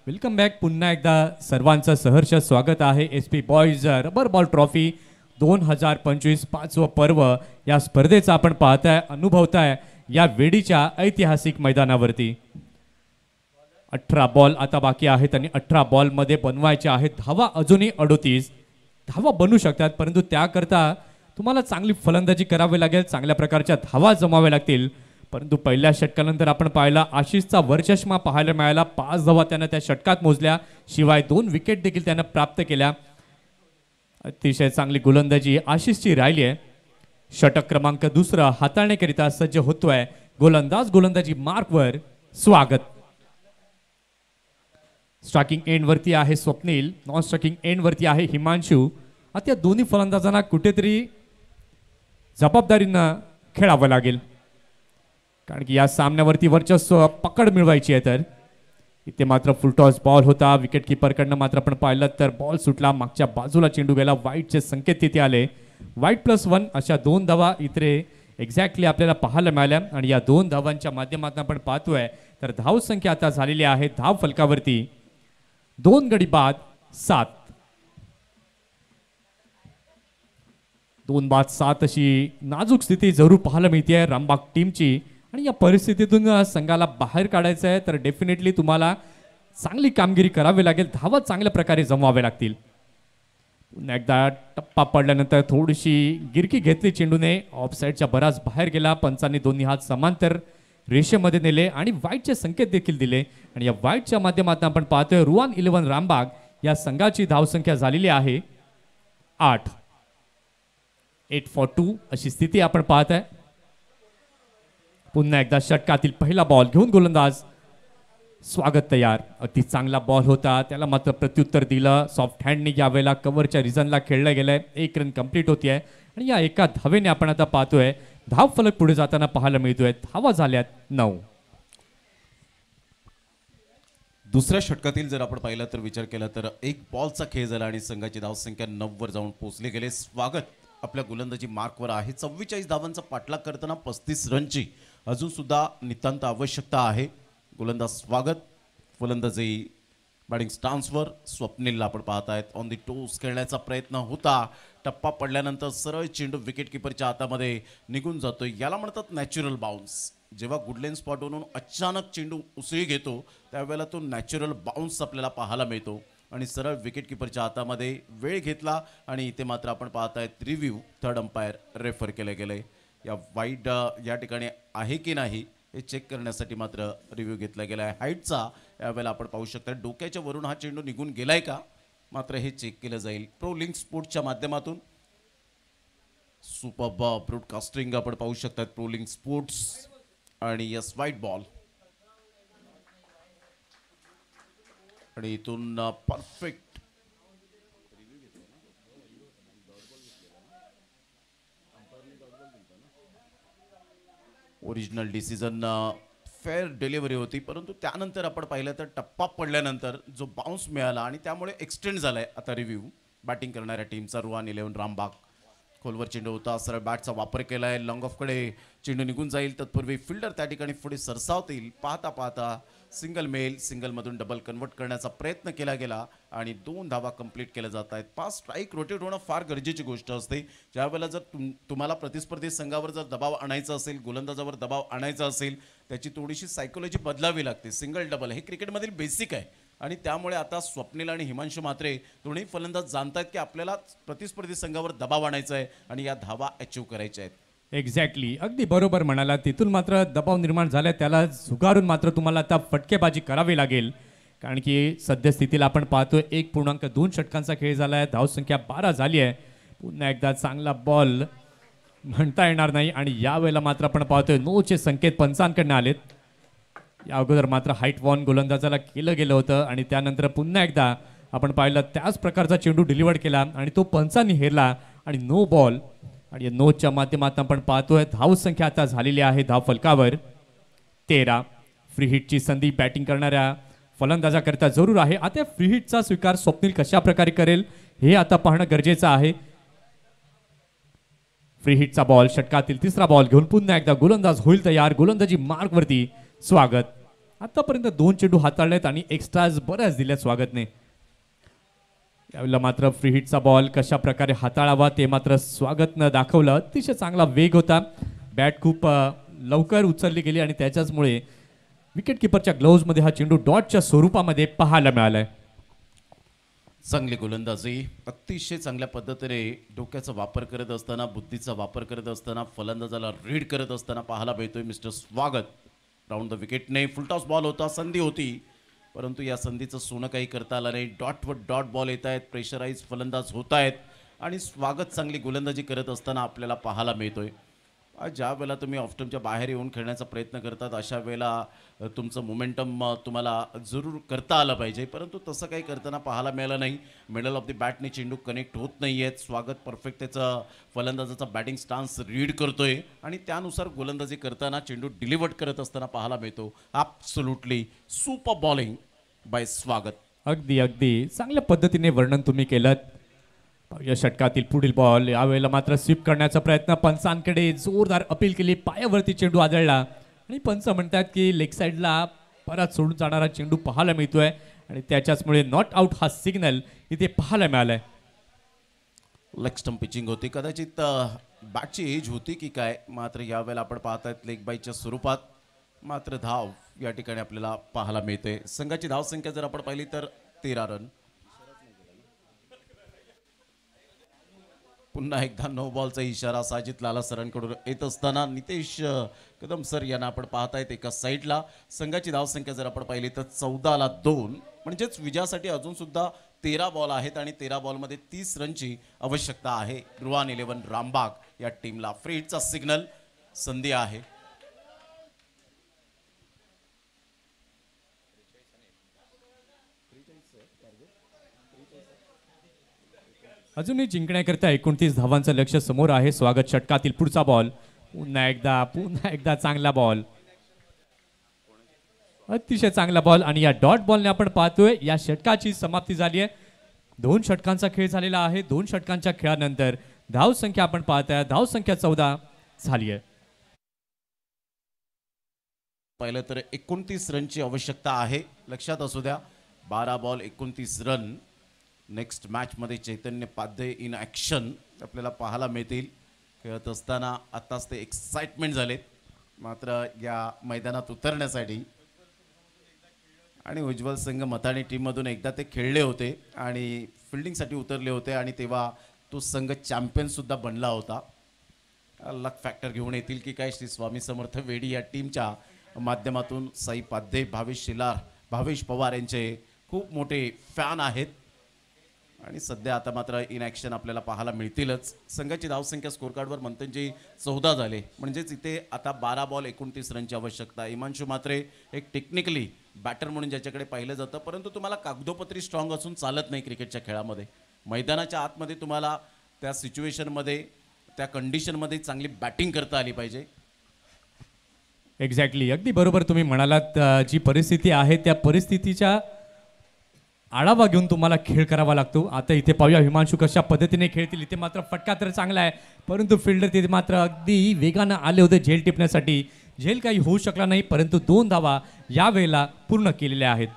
Welcome back. पुन्हा एकदा सर्वांचं सहर्ष स्वागत आहे S P boys rubber ball trophy 2025 पाचवं पर्व या स्पर्धेचा आपण पाहताय अनुभवताय या वेडीच्या ऐतिहासिक मैदानावरती. 18 बॉल आता बाकी आहेत आणि 18 बॉलमध्ये बनवायचे आहेत धावा. अजूनही 38 धावा बनू शकतात, परंतु त्याकरता तुम्हाला चांगली फलंदाजी करावी लागेल, चांगल्या प्रकारच्या धावा जमाव्या लागतील. परंतु पहिल्या षटकानंतर आपण पाहिला आशिषचा वरचष्मा पाहायला मिळाला. 5 धावा त्यानं त्या षटकात मोजल्या, शिवाय 2 विकेट देखील त्यानं प्राप्त केल्या. अतिशय चांगली गोलंदाजी आशिषची राहिली आहे. षटक क्रमांक 2 हाताळण्याकरिता सज्ज होतोय गोलंदाज. गोलंदाजी मार्कवर स्वागत. स्ट्रायकिंग एंड वरती आहे स्वप्नील, नॉन स्ट्रायकिंग एंड वरती आहे हिमांशू. आता या दोन्ही फलंदाजांना कुठेतरी जबाबदारीनं खेळावं लागेल, कारण की या सामन्यावरती वर्चस्व पकड मिळवायची आहे. तर इथे मात्र फुलटॉस बॉल होता. विकेट किपरकडनं मात्र आपण पाहिलं तर बॉल सुटला, मागच्या बाजूला चेंडू गेला. वाईटचे संकेत तिथे आले. वाईट +1 अशा 2 धावा इथे एक्झॅक्टली आपल्याला पाहायला मिळाल्या. आणि या 2 धावांच्या माध्यमातून आपण पाहतोय तर धाव संख्या आता झालेली आहे धाव फलकावरती 2 गडी बाद 7. 2 बाद 7 अशी नाजूक स्थिती जरूर पाहायला मिळते रामबाग टीमची. आणि या परिस्थितीतून संघाला बाहेर काढायचं आहे तर डेफिनेटली तुम्हाला चांगली कामगिरी करावी लागेल, धावा चांगल्या प्रकारे जमवावे लागतील. पुन्हा एकदा टप्पा पडल्यानंतर थोडीशी गिरकी घेतली चेंडूने, ऑफसाईडच्या बराच बाहेर गेला. पंचांनी दोन्ही हात समांतर रेषेमध्ये नेले आणि वाईटचे संकेत देखील दिले. आणि या वाईटच्या माध्यमातून आपण पाहतोय रुआन 11 रामबाग या संघाची धावसंख्या झालेली आहे 8. 8 for 2 अशी स्थिती आपण पाहत आहे. पुन्हा एकदा षटकातील पहिला बॉल घेऊन गोलंदाज स्वागत तयार. अति चांगला बॉल होता, त्याला मात्र प्रत्युत्तर दिलं सॉफ्ट हँडने. यावेळेला कव्हरच्या रिझनला खेळलं गेलंय. 1 रन कंप्लीट होती आहे आणि या एका धावेने आपण आता पाहतोय धाव फलक पुढे जाताना पाहायला मिळतोय. धावा झाल्यात 9. दुसऱ्या षटकातील जर आपण पाहिलं तर विचार केला तर 1 बॉलचा खेळ झाला आणि संघाची धावसंख्या 9 वर जाऊन पोहोचले गेले. स्वागत आपल्या गोलंदाजी मार्कवर आहे. 44 धावांचा पाठलाग करताना 35 रनची अजून सुद्धा नितांत आवश्यकता आहे. गोलंदाज स्वागत फलंदाजी बॅटिंग स्टान्सवर स्वप्नीलला आपण पाहतायत. ऑन दी टोस खेळण्याचा प्रयत्न होता, टप्पा पडल्यानंतर सरळ चेंडू विकेट किपरच्या हातामध्ये निघून जातो. याला म्हणतात नॅचरल बाउन्स. जेव्हा गुडलेन स्पॉटवरून अचानक चेंडू उसळी घेतो त्यावेळेला तो नॅचरल बाउन्स आपल्याला पाहायला मिळतो आणि सरळ विकेट किपरच्या हातामध्ये वेळ घेतला. आणि इथे मात्र आपण पाहतायत रिव्ह्यू थर्ड अंपायर रेफर केले गेले. या वाईड या ठिकाणी आहे की नाही हे चेक करण्यासाठी मात्र रिव्ह्यू घेतला गेला आहे. हाईटचा यावेळेला आपण पाहू शकता डोक्याच्या वरून हा चेंडू निघून गेलाय का मात्र हे चेक केलं जाईल. प्रो लिंक स्पोर्ट्सच्या माध्यमातून सुपर ब्रॉडकास्टिंग आपण पाहू शकतात प्रो लिंक स्पोर्ट्स. आणि यस व्हाईट बॉल आणि इथून perfect original decision fair delivery होती. परंतु त्यानंतर आपण पाहिलं तर टप्पा पडल्यानंतर जो बाउन्स मिळाला आणि त्यामुळे एक्सटेंड झालाय आता रिव्ह्यू बॅटिंग करणाऱ्या टीमचा. रुआन 11 रामबाग खोलवर चेंडू होता, सरळ बॅटचा वापर केलाय. लॉंग ऑफकडे चेंडू निघून जाईल तत्पूर्वी फिल्डर त्या ठिकाणी पुढे सरसावतील. पाहता पाहता सिंगल मेल सिंगलमधून डबल कन्वर्ट करण्याचा प्रयत्न केला गेला आणि 2 धावा कंप्लीट केल्या जात आहेत. 5 स्ट्राईक रोटेट होणं फार गरजेची गोष्ट असते. ज्यावेळेला जर तुम्हाला प्रतिस्पर्धी संघावर जर दबाव आणायचा असेल, गोलंदाजावर दबाव आणायचा असेल, त्याची थोडीशी सायकोलॉजी बदलावी लागते. सिंगल डबल हे क्रिकेटमधील बेसिक आहे आणि त्यामुळे आता स्वप्नील आणि हिमांशू म्हात्रे दोन्ही फलंदाज जाणतात की आपल्याला प्रतिस्पर्धी संघावर दबाव आणायचा आहे आणि या धावा अचीव करायच्या आहेत. एक्झॅक्टली, अगदी बरोबर म्हणाला. तिथून मात्र दबाव निर्माण झाला, त्याला झुगारून मात्र तुम्हाला आता फटकेबाजी करावी लागेल. कारण की सद्यस्थितीला आपण पाहतोय 1.2 षटकांचा खेळ झाला आहे, धावसंख्या 12 झाली आहे. पुन्हा एकदा चांगला बॉल म्हणता येणार नाही आणि यावेळेला मात्र आपण पाहतोय नोचे संकेत पंचांकडनं आलेत. या अगोदर मात्र हाईट वॉन गोलंदाजाला केलं गेलं होतं आणि त्यानंतर पुन्हा एकदा आपण पाहिलं त्याच प्रकारचा चेंडू डिलिव्हर केला आणि तो पंचांनी हेरला आणि नो बॉल. आणि नोच्या माध्यमातून आपण पाहतोय धावसंख्या आता झालेली आहे धाव फलकावर 13. फ्री हिटची संधी बॅटिंग करणाऱ्या फलंदाजाकरिता जरूर आहे. आता फ्री हिटचा स्वीकार स्वप्नील कशा प्रकारे करेल हे आता पाहणं गरजेचं आहे. फ्री हिटचा बॉल षटकातील 3रा बॉल घेऊन पुन्हा एकदा गोलंदाज होईल तयार. गोलंदाजी मार्कवरती स्वागत. आतापर्यंत 2 चेंडू हाताळलेत आणि एक्स्ट्राज बऱ्याच दिल्यात स्वागतने. यावेळेला मात्र फ्री हिटचा बॉल कशा प्रकारे हाताळावा ते मात्र स्वागतनं दाखवलं. अतिशय चांगला वेग होता. बॅट खूप लवकर उचलली गेली आणि त्याच्याचमुळे विकेट किपरच्या ग्लोव्हजमध्ये हा चेंडू डॉटच्या स्वरूपामध्ये पाहायला मिळालाय. चांगली गोलंदाजी, अतिशय चांगल्या पद्धतीने डोक्याचा वापर करत असताना, बुद्धीचा वापर करत असताना, फलंदाजाला रीड करत असताना पाहायला मिळतोय मिस्टर स्वागत. राऊंड द विकेटने फुलटॉस बॉल होता, संधी होती, परंतु या संधीचं सोनं काही करता आलं नाही. डॉटवर डॉट बॉल येत आहेत, प्रेशराईज फलंदाज होत आहेत आणि स्वागत चांगली गोलंदाजी करत असताना आपल्याला पाहायला मिळतोय. ज्या वेळेला तुम्ही ऑफस्टमच्या बाहेर येऊन खेळण्याचा प्रयत्न करतात अशा वेळेला तुमचं मोमेंटम तुम्हाला जरूर करता आलं पाहिजे, परंतु तसं काही करताना पाहायला मिळालं नाही. मिडल ऑफ द बॅटने चेंडू कनेक्ट होत नाही आहेत. स्वागत परफेक्ट त्याचं फलंदाजाचा बॅटिंग स्टान्स रीड करतोय आणि त्यानुसार गोलंदाजी करताना चेंडू डिलिव्हर करत असताना पाहायला मिळतो. ॲब्सोल्युटली सुपर बॉलिंग बाय स्वागत. अगदी अगदी चांगल्या पद्धतीने वर्णन तुम्ही केलं. या षटकातील पुढील बॉल, यावेळेला मात्र स्वीप करण्याचा प्रयत्न, पंचांकडे जोरदार अपील केली, पायावरती चेंडू आदळला आणि पंच म्हणतात की लेग साईडला परत सोडून जाणारा चेंडू पाहायला मिळतोय आणि त्याच्याचमुळे नॉट आउट हा सिग्नल इथे पाहायला मिळालाय. लेग स्टंप पिचिंग होती, कदाचित बॅटची एज होती की काय, मात्र यावेळेला आपण पाहतायत लेग बाईच्या स्वरूपात मात्र धाव या ठिकाणी आपल्याला पाहायला मिळते. संघाची धावसंख्या जर आपण पाहिली तर 13 रन. पुन्हा एकदा नो बॉलचा इशारा साजिद लाला सरांकडून येत असताना नितेश कदम सर यांना आपण पाहतायत एका साईडला. संघाची धावसंख्या जर आपण पाहिली तर 14ला 2, म्हणजेच विजयासाठी अजून सुद्धा 13 बॉल आहेत आणि 13 बॉलमध्ये 30 रनची आवश्यकता आहे. रुआन 11 रामबाग या टीमला. फ्री हिटचा सिग्नल, संधी आहे. अजूनही जिंकण्याकरता 29 धावांचं लक्ष समोर आहे. स्वागत षटकातील पुढचा बॉल, पुन्हा एकदा चांगला बॉल, अतिशय चांगला बॉल आणि या डॉट बॉलने आपण पाहतोय या षटकाची समाप्ती झाली आहे. 2 षटकांचा खेळ झालेला आहे. 2 षटकांच्या खेळानंतर धावसंख्या आपण पाहताय, धावसंख्या 14 झाली आहे. पहिलं तर 29 रनची आवश्यकता आहे, लक्षात असू द्या. 12 बॉल 29 रन. नेक्स्ट मॅचमध्ये चैतन्य पाध्ये इन ॲक्शन आपल्याला पाहायला मिळतील. खेळत असताना आत्ताच ते एक्साइटमेंट झालेत मात्र या मैदानात उतरण्यासाठी. आणि उज्ज्वल संघ मथाणी टीममधून एकदा ते खेळले होते आणि फिल्डिंगसाठी उतरले होते आणि तेव्हा तो संघ चॅम्पियनसुद्धा बनला होता. लक फॅक्टर घेऊन येतील की काय श्री स्वामी समर्थ वेडी या टीमच्या माध्यमातून साई पाध्ये, भावेश शिलार, भावेश पवार यांचे खूप मोठे फॅन आहेत आणि सध्या आता मात्र इन ॲक्शन आपल्याला पाहायला मिळतीलच. संघाची धावसंख्या स्कोर कार्डवर मंथनजी 14 झाले, म्हणजेच इथे आता 12 बॉल 29 रनची आवश्यकता. हिमांशू मात्रे एक टेक्निकली बॅटर म्हणून ज्याच्याकडे पाहिलं जातं, परंतु तुम्हाला कागदोपत्री स्ट्रॉंग असून चालत नाही क्रिकेटच्या खेळामध्ये. मैदानाच्या आतमध्ये तुम्हाला त्या सिच्युएशनमध्ये, त्या कंडिशनमध्ये चांगली बॅटिंग करता आली पाहिजे. एक्झॅक्टली, अगदी बरोबर तुम्ही म्हणालात. जी परिस्थिती आहे त्या परिस्थितीच्या आढावा घेऊन तुम्हाला खेळ करावा लागतो. आता इथे पाहूया हिमांशू कशा पद्धतीने खेळतील. इथे मात्र फटका तर चांगला आहे, परंतु फिल्डर तिथे मात्र अगदी वेगानं आले होते झेल टिपण्यासाठी. झेल काही होऊ शकला नाही, परंतु 2 धावा यावेळेला पूर्ण केलेल्या आहेत.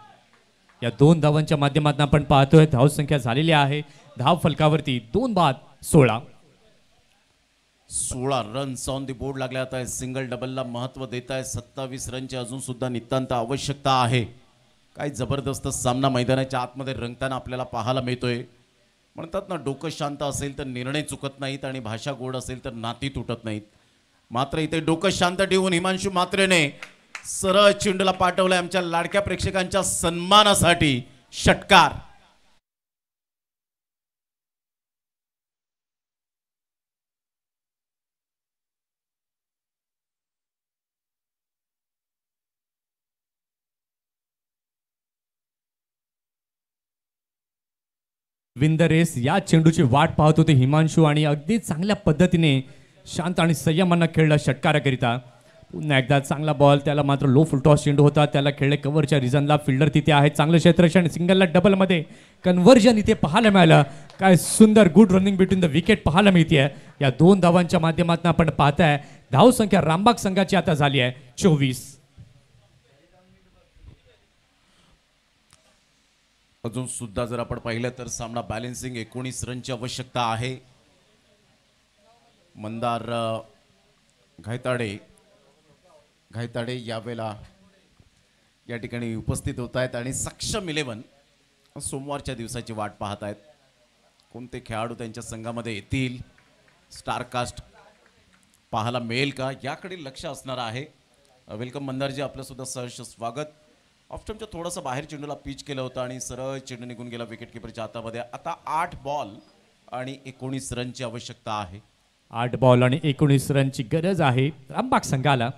या 2 धावांच्या माध्यमातून आपण पाहतोय धावसंख्या झालेली आहे धाव फलकावरती 2 बाद 16. 16 रन्स ऑन दी बोर्ड लागले. आता सिंगल डबलला महत्त्व देत आहे. 27 रनची अजून सुद्धा नितांत आवश्यकता आहे. काय जबरदस्त सामना मैदानाच्या आतमध्ये रंगताना आपल्याला पाहायला मिळतोय. म्हणतात ना, डोकं शांत असेल तर निर्णय चुकत नाहीत आणि भाषा गोड असेल तर नाती तुटत नाहीत. मात्र इथे डोकं शांत ठेवून हिमांशू मात्रेने सरळ चेंडूला पाठवलंय आमच्या लाडक्या प्रेक्षकांच्या सन्मानासाठी. षटकार. विन द रेस या चेंडूची वाट पाहत होते हिमांशू आणि अगदी चांगल्या पद्धतीने शांत आणि संयमानं खेळला षटकाराकरिता. पुन्हा एकदा चांगला बॉल, त्याला मात्र लो फुल टॉस चेंडू होता, त्याला खेळले कव्हरच्या रिझनला. फिल्डर तिथे आहे, चांगलं क्षेत्ररक्षण, सिंगलला डबलमध्ये कन्व्हर्जन इथे पाहायला मिळालं. काय सुंदर good running between the wicket पाहायला मिळते. या 2 धावांच्या माध्यमातून आपण पाहताय धावसंख्या रामबाग संघाची आता झाली आहे 24. अजून सुद्धा जर आपण पाहिलं तर सामना बॅलेन्सिंग 19 रनची आवश्यकता आहे. मंदार घायताडे यावेळेला या ठिकाणी उपस्थित होत आहेत आणि सक्षम 11 सोमवारच्या दिवसाची वाट पाहत आहेत. कोणते खेळाडू त्यांच्या संघामध्ये येतील, स्टारकास्ट पाहायला मिळेल का, याकडे लक्ष असणार आहे. वेलकम मंदारजी, आपलं सुद्धा सहर्ष स्वागत. ऑफस्टमच्या थोडंसं बाहेर चेंडूला पिच केलं होतं आणि सरळ चेंडू निघून गेला विकेट किपरच्या हातामध्ये. आता 8 बॉल आणि 19 रनची आवश्यकता आहे. 8 बॉल आणि 19 रनची गरज आहे रामबाग संघाला.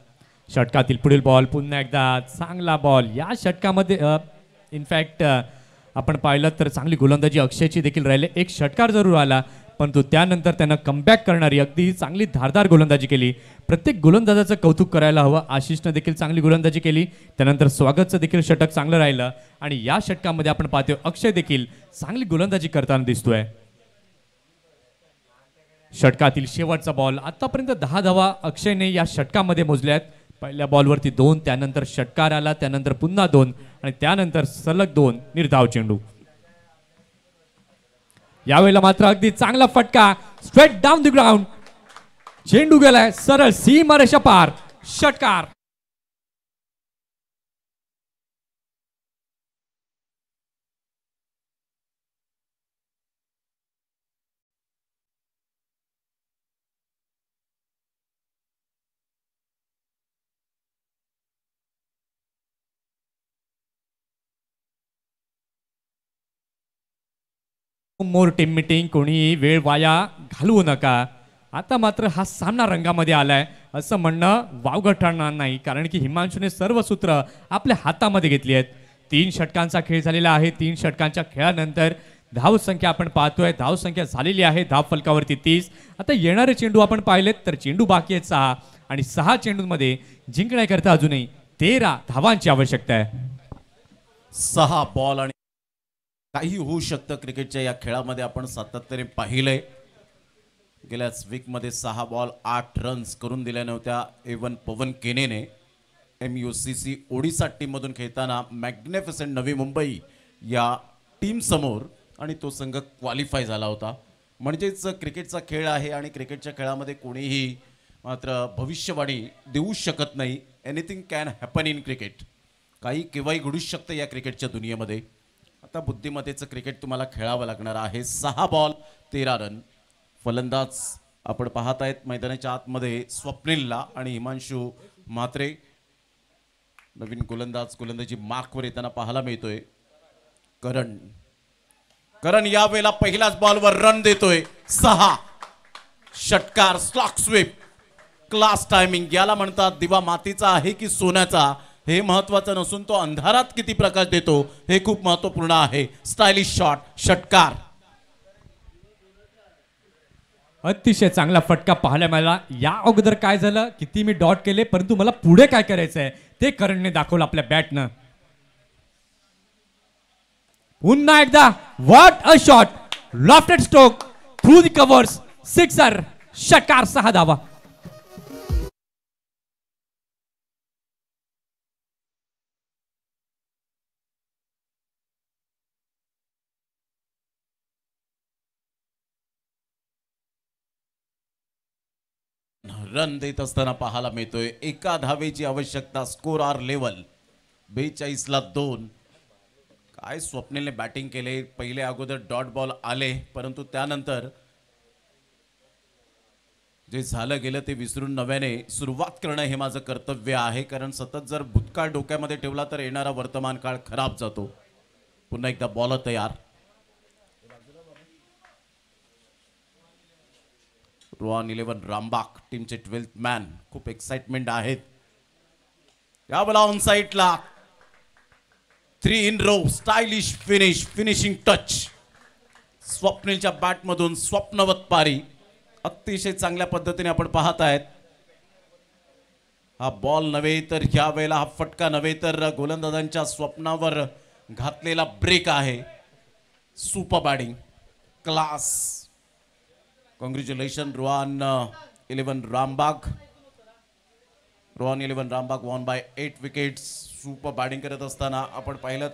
षटकातील पुढील बॉल पुन्हा एकदा चांगला बॉल. या षटकामध्ये इनफॅक्ट आपण पाहिलं तर चांगली गोलंदाजी अक्षयची देखील राहिले. एक षटकार जरूर आला, परंतु त्यानंतर त्यानं कमबॅक करणारी अगदी चांगली धारदार गोलंदाजी केली. प्रत्येक गोलंदाजाचं कौतुक करायला हवं. आशिषनं देखील चांगली गोलंदाजी केली. त्यानंतर स्वागतचं देखील षटक चांगलं राहिलं आणि या षटकामध्ये आपण पाहतोय अक्षय देखील चांगली गोलंदाजी करताना दिसतोय. षटकातील शेवटचा बॉल. आतापर्यंत 10 धावा अक्षयने या षटकामध्ये मोजल्यात. पहिल्या बॉलवरती 2, त्यानंतर षटकार आला, त्यानंतर पुन्हा 2 आणि त्यानंतर सलग 2 निर्धाव चेंडू. यावेळेला मात्र अगदी चांगला फटका, स्ट्रेट डाऊन द ग्राउंड. चेंडू गेलाय सरळ सीमारेषा पार. षटकार. मोर टीम मीटिंग, कोणी वेळ वाया घालवू नका. आता मात्र हा सामना रंगामध्ये आलाय असं म्हणणं वावगं ठरणार नाही, कारण की हिमांशूने सर्व सूत्र आपल्या हातामध्ये घेतली आहेत. 3 षटकांचा खेळ झालेला आहे. 3 षटकांच्या खेळानंतर धावसंख्या आपण पाहतोय, धावसंख्या झालेली आहे धाव फलकावरती 30. आता येणारे चेंडू आपण पाहिलेत तर चेंडू बाकी आहेत 6 आणि 6 चेंडूंमध्ये जिंकण्याकरता अजूनही 13 धावांची आवश्यकता आहे. 6 बॉल आणि काही होऊ शकतं क्रिकेटच्या या खेळामध्ये. आपण सातत्याने पाहिलंय गेल्याच वीकमध्ये 6 बॉल 8 रन्स करून दिल्या नव्हत्या एवन पवन केनेने MUCC ओडिसा टीममधून खेळताना मॅग्निफिसंट नवी मुंबई या टीम समोर, आणि तो संघ क्वालिफाय झाला होता. म्हणजेच क्रिकेटचा खेळ आहे आणि क्रिकेटच्या खेळामध्ये कोणीही मात्र भविष्यवाणी देऊ शकत नाही. Anything can happen in cricket. काही केव्हाही घडूच शकतं या क्रिकेटच्या दुनियेमध्ये. आता बुद्धिमत्तेचं क्रिकेट तुम्हाला खेळावं लागणार आहे. 6 बॉल 13 रन. फलंदाज आपण पाहत आहेत मैदानाच्या आतमध्ये स्वप्नीलला आणि हिमांशू म्हात्रे. नवीन गोलंदाजी मार्कवर येताना पाहायला मिळतोय. करण यावेळेला पहिल्याच बॉलवर रन देतोय. 6 षटकार, स्लॉक स्वीप, क्लास टायमिंग. याला म्हणतात दिवा मातीचा आहे की सोन्याचा, हे महत्वाचं नसून तो अंधारात किती प्रकाश देतो हे खूप महत्वपूर्ण आहे. स्टायलिश शॉट, षटकार. अतिशय चांगला फटका पाहायला मिळाला. या अगोदर काय झालं, किती मी डॉट केले, परंतु मला पुढे काय करायचंय ते करणने दाखवलं आपल्या बॅटनं. पुन्हा एकदा what a shot, lofted stroke through the covers, sixer. षटकार, 6 धावा. रन देत असताना पाहायला मिळतोय. 1 धावेची आवश्यकता. स्कोर आर लेवल 42ला 2. काय स्वप्नीलने बॅटिंग केले. पहिले अगोदर डॉट बॉल आले, परंतु त्यानंतर जे झालं गेलं ते विसरून नव्याने सुरुवात करणं हे माझं कर्तव्य आहे. कारण सतत जर भूतकाळ डोक्यामध्ये ठेवला तर येणारा वर्तमान काळ खराब जातो. पुन्हा एकदा बॉल तयार. रोहन 11 रामबाग टीमचे 12th मॅन. खूप एक्साइटमेंट आहेत. यावेळेला ऑन साईडला 3 in row, stylish finishing touch. स्वप्नीलच्या बॅटमधून स्वप्नवत पारी. अतिशय चांगल्या पद्धतीने आपण पाहत आहेत. हा बॉल नव्हे तर ह्या वेळेला हा फटका नव्हे तर गोलंदाजांच्या स्वप्नावर घातलेला ब्रेक आहे. Super batting, class. Congratulation Rohan 11 Rambagh. Rohan 11 Rambagh won by 8 wickets. Super batting करत असताना आपण पाहिलं